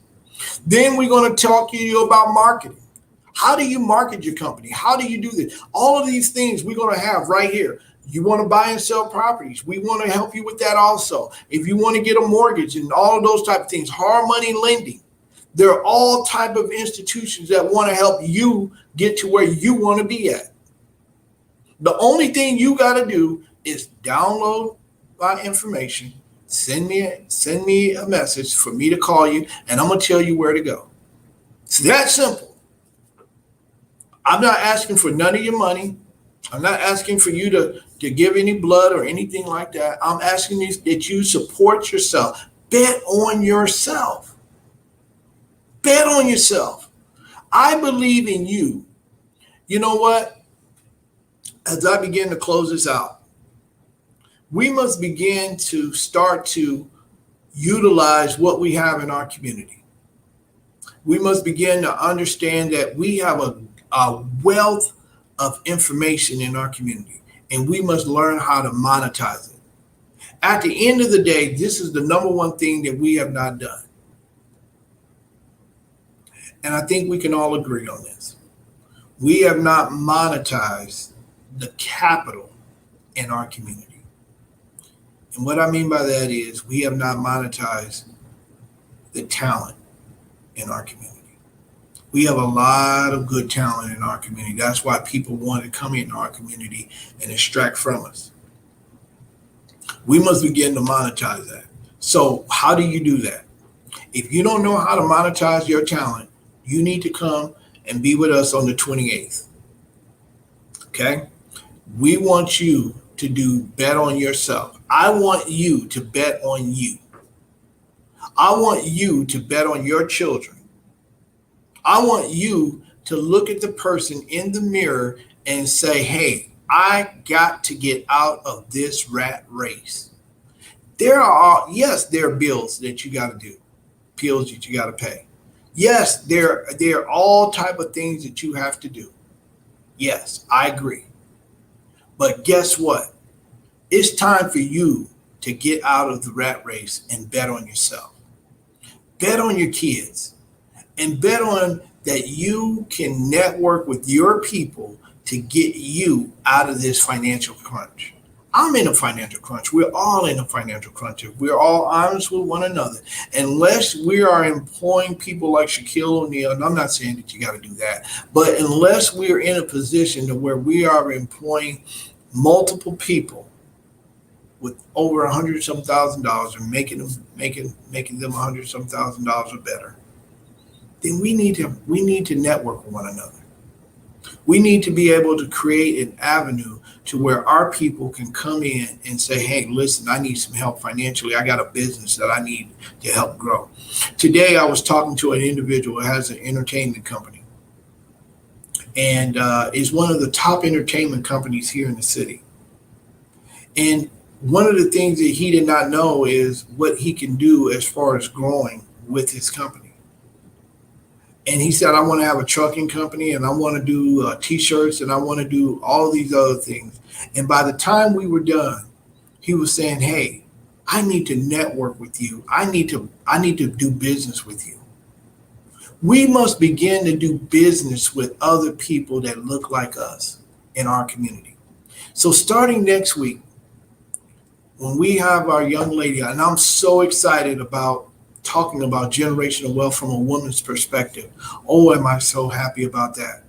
Then we're going to talk to you about marketing. How do you market your company? How do you do this? All of these things we're going to have right here. You want to buy and sell properties. We want to help you with that also. If you want to get a mortgage and all of those type of things, hard money lending, there are all type of institutions that want to help you get to where you want to be at. The only thing you got to do is download my information, send me a message for me to call you, and I'm going to tell you where to go. It's that simple. I'm not asking for none of your money. I'm not asking for you to give any blood or anything like that. I'm asking you that you support yourself. Bet on yourself. Bet on yourself. I believe in you. You know what? As I begin to close this out, we must begin to start to utilize what we have in our community. We must begin to understand that we have a wealth of information in our community, and we must learn how to monetize it. At the end of the day, this is the number one thing that we have not done. And I think we can all agree on this. We have not monetized the capital in our community. And what I mean by that is we have not monetized the talent in our community. We have a lot of good talent in our community. That's why people want to come into our community and extract from us. We must begin to monetize that. So how do you do that? If you don't know how to monetize your talent, you need to come and be with us on the 28th. Okay? We want you to do bet on yourself. I want you to bet on you. I want you to bet on your children. I want you to look at the person in the mirror and say, hey, I got to get out of this rat race. Yes, there are bills that you got to do, bills that you got to pay. Yes, there are all type of things that you have to do. Yes, I agree. But guess what? It's time for you to get out of the rat race and bet on yourself. Bet on your kids and bet on that you can network with your people to get you out of this financial crunch. I'm in a financial crunch. We're all in a financial crunch. If we're all honest with one another, unless we are employing people like Shaquille O'Neal, and I'm not saying that you got to do that, but unless we're in a position to where we are employing multiple people with over $100,000 and making them $100,000 or better, then we need to network with one another. We need to be able to create an avenue to where our people can come in and say, hey, listen, I need some help financially. I got a business that I need to help grow. Today, I was talking to an individual who has an entertainment company and is one of the top entertainment companies here in the city. And one of the things that he did not know is what he can do as far as growing with his company. And he said, I want to have a trucking company and I want to do T-shirts and I want to do all these other things. And by the time we were done, he was saying, hey, I need to network with you. I need to do business with you. We must begin to do business with other people that look like us in our community. So starting next week, when we have our young lady, and I'm so excited about talking about generational wealth from a woman's perspective. Oh, am I so happy about that?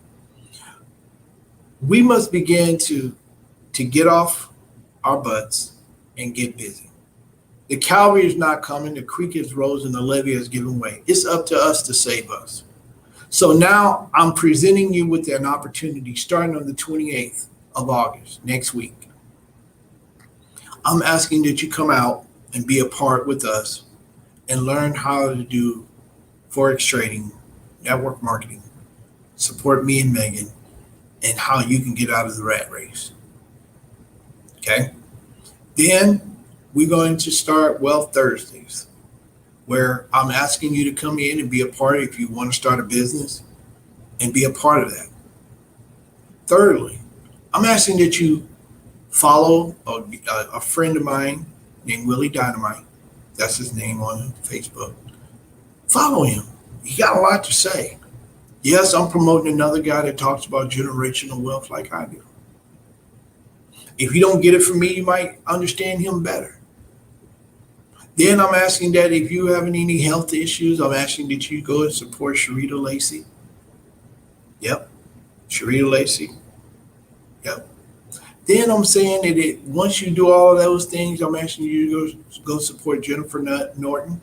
We must begin to get off our butts and get busy. The cavalry is not coming, the creek has rose, and the levee has given way. It's up to us to save us. So now I'm presenting you with an opportunity starting on the 28th of August, next week. I'm asking that you come out and be a part with us and learn how to do Forex trading, network marketing, support me and Megan, and how you can get out of the rat race. Okay? Then we're going to start Wealth Thursdays, where I'm asking you to come in and be a part if you want to start a business and be a part of that. Thirdly, I'm asking that you follow a friend of mine named Willie Dynamite. That's his name on Facebook. Follow him. He got a lot to say. Yes, I'm promoting another guy that talks about generational wealth like I do. If you don't get it from me, you might understand him better. Then I'm asking that if you have any health issues, I'm asking that you go and support Sharita Lacey. Yep, Sharita Lacey. Yep. Then I'm saying that once you do all of those things, I'm asking you to go support Jennifer Norton,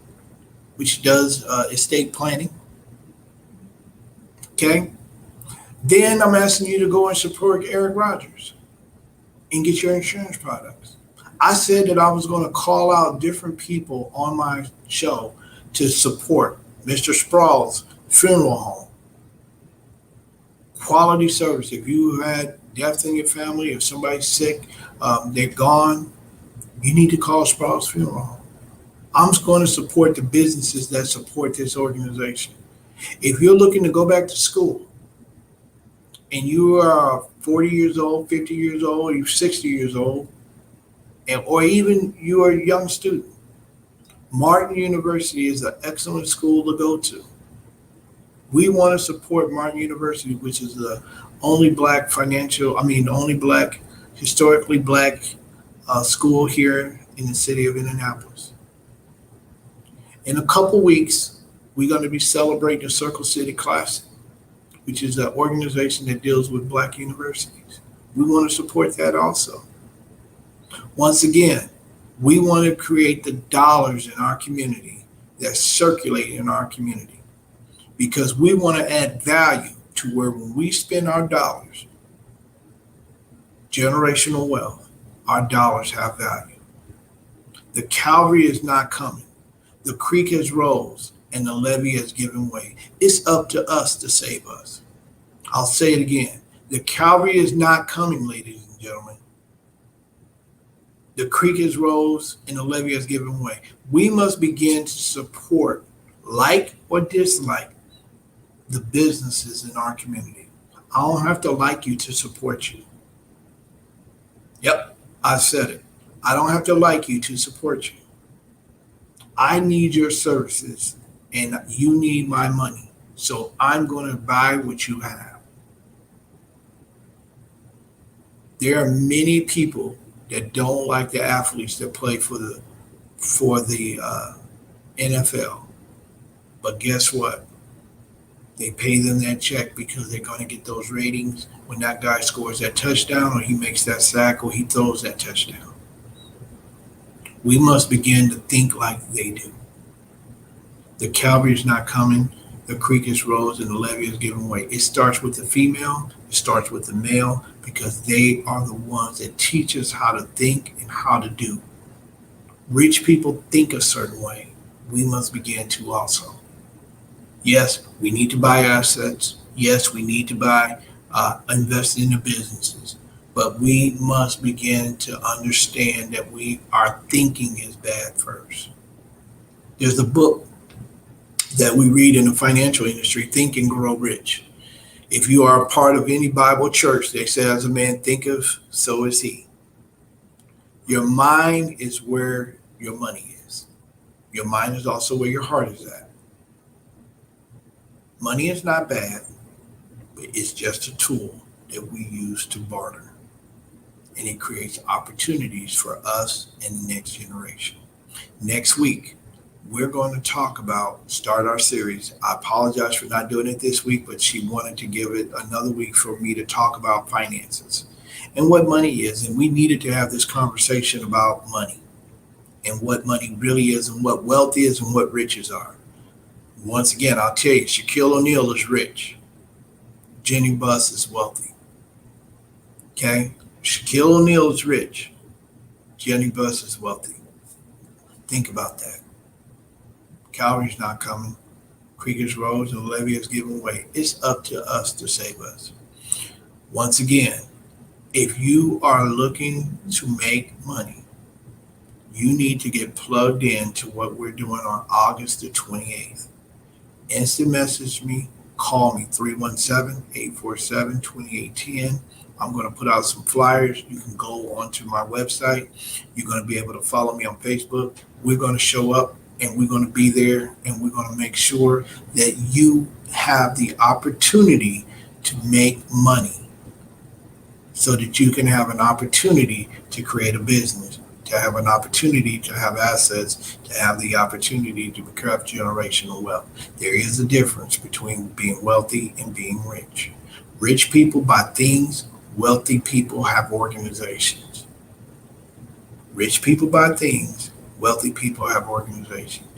which does estate planning. Okay. Then I'm asking you to go and support Eric Rogers and get your insurance products. I said that I was going to call out different people on my show to support Mr. Sprawl's funeral home. Quality service. If you had death in your family, if somebody's sick, they're gone, you need to call Sprouts Funeral Home. I'm going to support the businesses that support this organization. If you're looking to go back to school and you are 40 years old, 50 years old, you're 60 years old, or even you're a young student, Martin University is an excellent school to go to. We want to support Martin University, which is the only historically black school here in the city of Indianapolis. In a couple weeks, we're going to be celebrating the Circle City Classic, which is an organization that deals with black universities. We want to support that also. Once again, we want to create the dollars in our community that's circulating in our community, because we want to add value to where when we spend our dollars, generational wealth, our dollars have value. The Calvary is not coming. The creek has rose and the levee has given way. It's up to us to save us. I'll say it again. The Calvary is not coming, ladies and gentlemen. The creek has rose and the levee has given way. We must begin to support, like or dislike, the businesses in our community. I don't have to like you to support you. Yep, I said it. I don't have to like you to support you. I need your services and you need my money. So I'm going to buy what you have. There are many people that don't like the athletes that play for the NFL. But guess what? They pay them that check because they're going to get those ratings when that guy scores that touchdown or he makes that sack or he throws that touchdown. We must begin to think like they do. The Calvary is not coming. The creek is rose and the levee is given way. It starts with the female. It starts with the male, because they are the ones that teach us how to think and how to do. Rich people think a certain way. We must begin to also. Yes, we need to buy assets. Yes, we need to invest in the businesses. But we must begin to understand that our thinking is bad first. There's a book that we read in the financial industry, Think and Grow Rich. If you are a part of any Bible church, they say, as a man thinketh, so is he. Your mind is where your money is. Your mind is also where your heart is at. Money is not bad, but it's just a tool that we use to barter. And it creates opportunities for us and the next generation. Next week, we're going to start our series. I apologize for not doing it this week, but she wanted to give it another week for me to talk about finances and what money is. And we needed to have this conversation about money and what money really is and what wealth is and what riches are. Once again, I'll tell you, Shaquille O'Neal is rich. Jenny Buss is wealthy. Okay? Shaquille O'Neal is rich. Jenny Buss is wealthy. Think about that. Calvary's not coming. Creek is rose and the levee is given way. It's up to us to save us. Once again, if you are looking to make money, you need to get plugged into what we're doing on August the 28th. Instant message me, call me 317-847-2810. I'm going to put out some flyers. You can go onto my website. You're going to be able to follow me on Facebook. We're going to show up and we're going to be there and we're going to make sure that you have the opportunity to make money so that you can have an opportunity to create a business, to have an opportunity to have assets, to have the opportunity to craft generational wealth. There is a difference between being wealthy and being rich. Rich people buy things. Wealthy people have organizations. Rich people buy things. Wealthy people have organizations.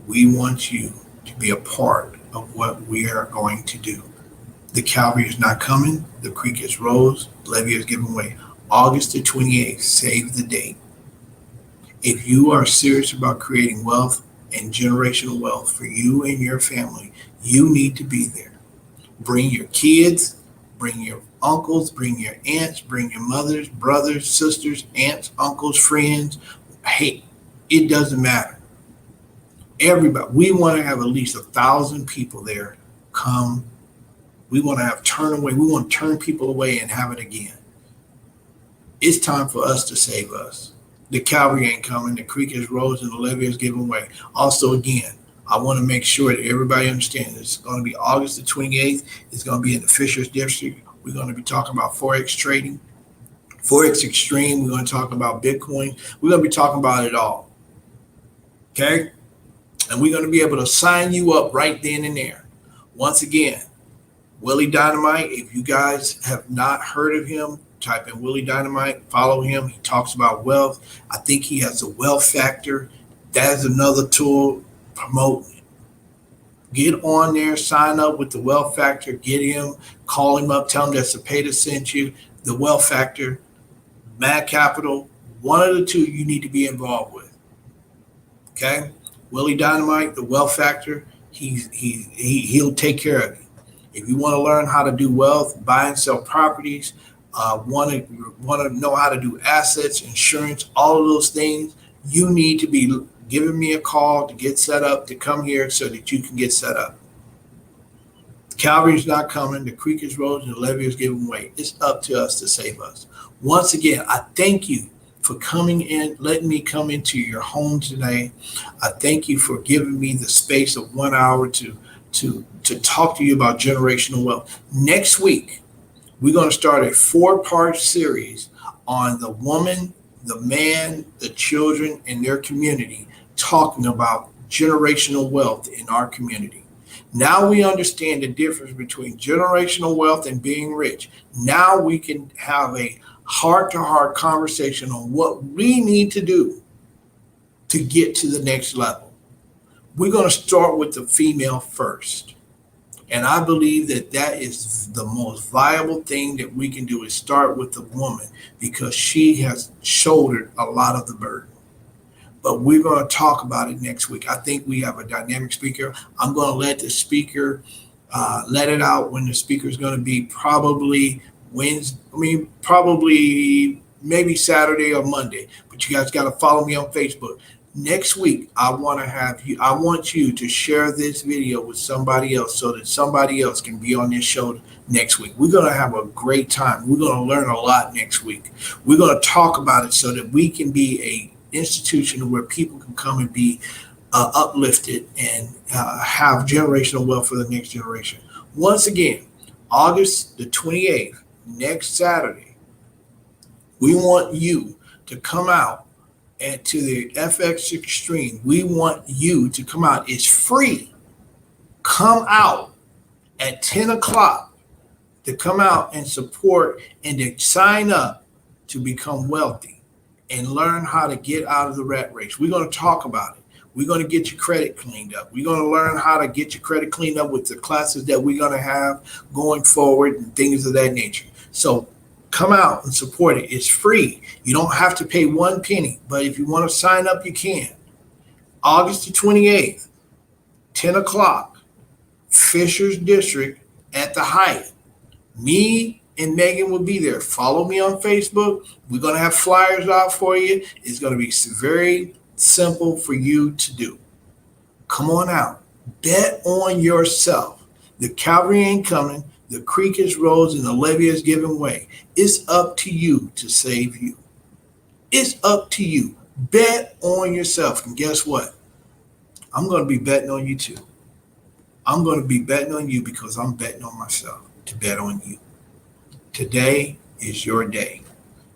We want you to be a part of what we are going to do. The Calvary is not coming. The creek is rose. Levee is given way. August the 28th, save the date. If you are serious about creating wealth and generational wealth for you and your family, you need to be there. Bring your kids, bring your uncles, bring your aunts, bring your mothers, brothers, sisters, aunts, uncles, friends. Hey, it doesn't matter. Everybody, we want to have at least 1,000 people there come. We want to have we want to turn people away and have it again. It's time for us to save us. The Calvary ain't coming. The creek is rose and the levee is given way. Also, again, I want to make sure that everybody understands it's going to be August the 28th. It's going to be in the Fishers District. We're going to be talking about Forex trading, Forex Extreme. We're going to talk about Bitcoin. We're going to be talking about it all. Okay? And we're going to be able to sign you up right then and there. Once again, Willie Dynamite, if you guys have not heard of him, type in Willie Dynamite, follow him. He talks about wealth. I think he has a wealth factor That is another tool. Promote. Get on there, sign up with the Wealth Factor, get him, call him up, tell him that Cepeda sent you, the Wealth Factor, Mad Capital, one of the two you need to be involved with. Okay? Willie Dynamite, the Wealth Factor, he'll take care of you. If you want to learn how to do wealth, buy and sell properties, want to know how to do assets, insurance, all of those things, you need to be giving me a call to get set up, to come here so that you can get set up. Calvary's not coming. The creek is rolling. The levee is giving way. It's up to us to save us. Once again, I thank you for coming in, letting me come into your home today. I thank you for giving me the space of 1 hour to talk to you about generational wealth. Next week, we're going to start a 4-part series on the woman, the man, the children, and their community, talking about generational wealth in our community. Now we understand the difference between generational wealth and being rich. Now we can have a heart-to-heart conversation on what we need to do to get to the next level. We're going to start with the female first. And I believe that that is the most viable thing that we can do, is start with the woman, because she has shouldered a lot of the burden. But we're going to talk about it next week. I think we have a dynamic speaker. I'm going to let the speaker let it out when the speaker is going to be, probably Wednesday. Probably maybe Saturday or Monday. But you guys got to follow me on Facebook. Next week, I want you to share this video with somebody else so that somebody else can be on this show next week. We're going to have a great time. We're going to learn a lot next week. We're going to talk about it so that we can be a institution where people can come and be uplifted and have generational wealth for the next generation. Once again, August the 28th, next Saturday, we want you to come out and to the FX Extreme. We want you to come out. It's free. Come out at 10 o'clock to come out and support and to sign up to become wealthy and learn how to get out of the rat race. We're going to talk about it. We're going to get your credit cleaned up. We're going to learn how to get your credit cleaned up with the classes that we're going to have going forward and things of that nature. So come out and support it. It's free. You don't have to pay 1 penny, but if you want to sign up, you can. August the 28th, 10 o'clock, Fishers District at the Hyatt. Me and Megan will be there. Follow me on Facebook. We're going to have flyers out for you. It's going to be very simple for you to do. Come on out. Bet on yourself. The cavalry ain't coming. The creek is rose and the levee is giving way. It's up to you to save you. It's up to you. Bet on yourself. And guess what? I'm going to be betting on you too. I'm going to be betting on you because I'm betting on myself to bet on you. Today is your day.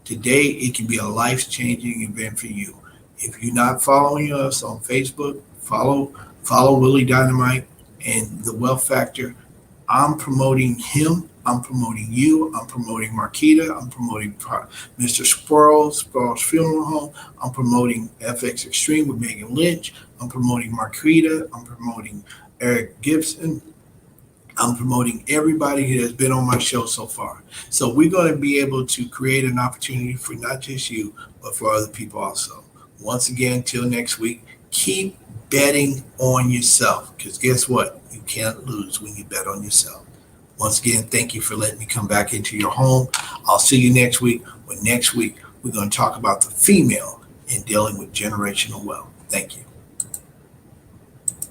Today, it can be a life-changing event for you. If you're not following us on Facebook, follow Willie Dynamite and the Wealth Factor. I'm promoting him. I'm promoting you. I'm promoting Marquita. I'm promoting Mr. Squirrel's Funeral Home. I'm promoting FX Extreme with Megan Lynch. I'm promoting Marquita. I'm promoting Eric Gibson. I'm promoting everybody who has been on my show so far. So we're going to be able to create an opportunity for not just you, but for other people also. Once again, till next week, keep betting on yourself, because guess what? You can't lose when you bet on yourself. Once again, thank you for letting me come back into your home. I'll see you next week. When next week, we're going to talk about the female in dealing with generational wealth. Thank you.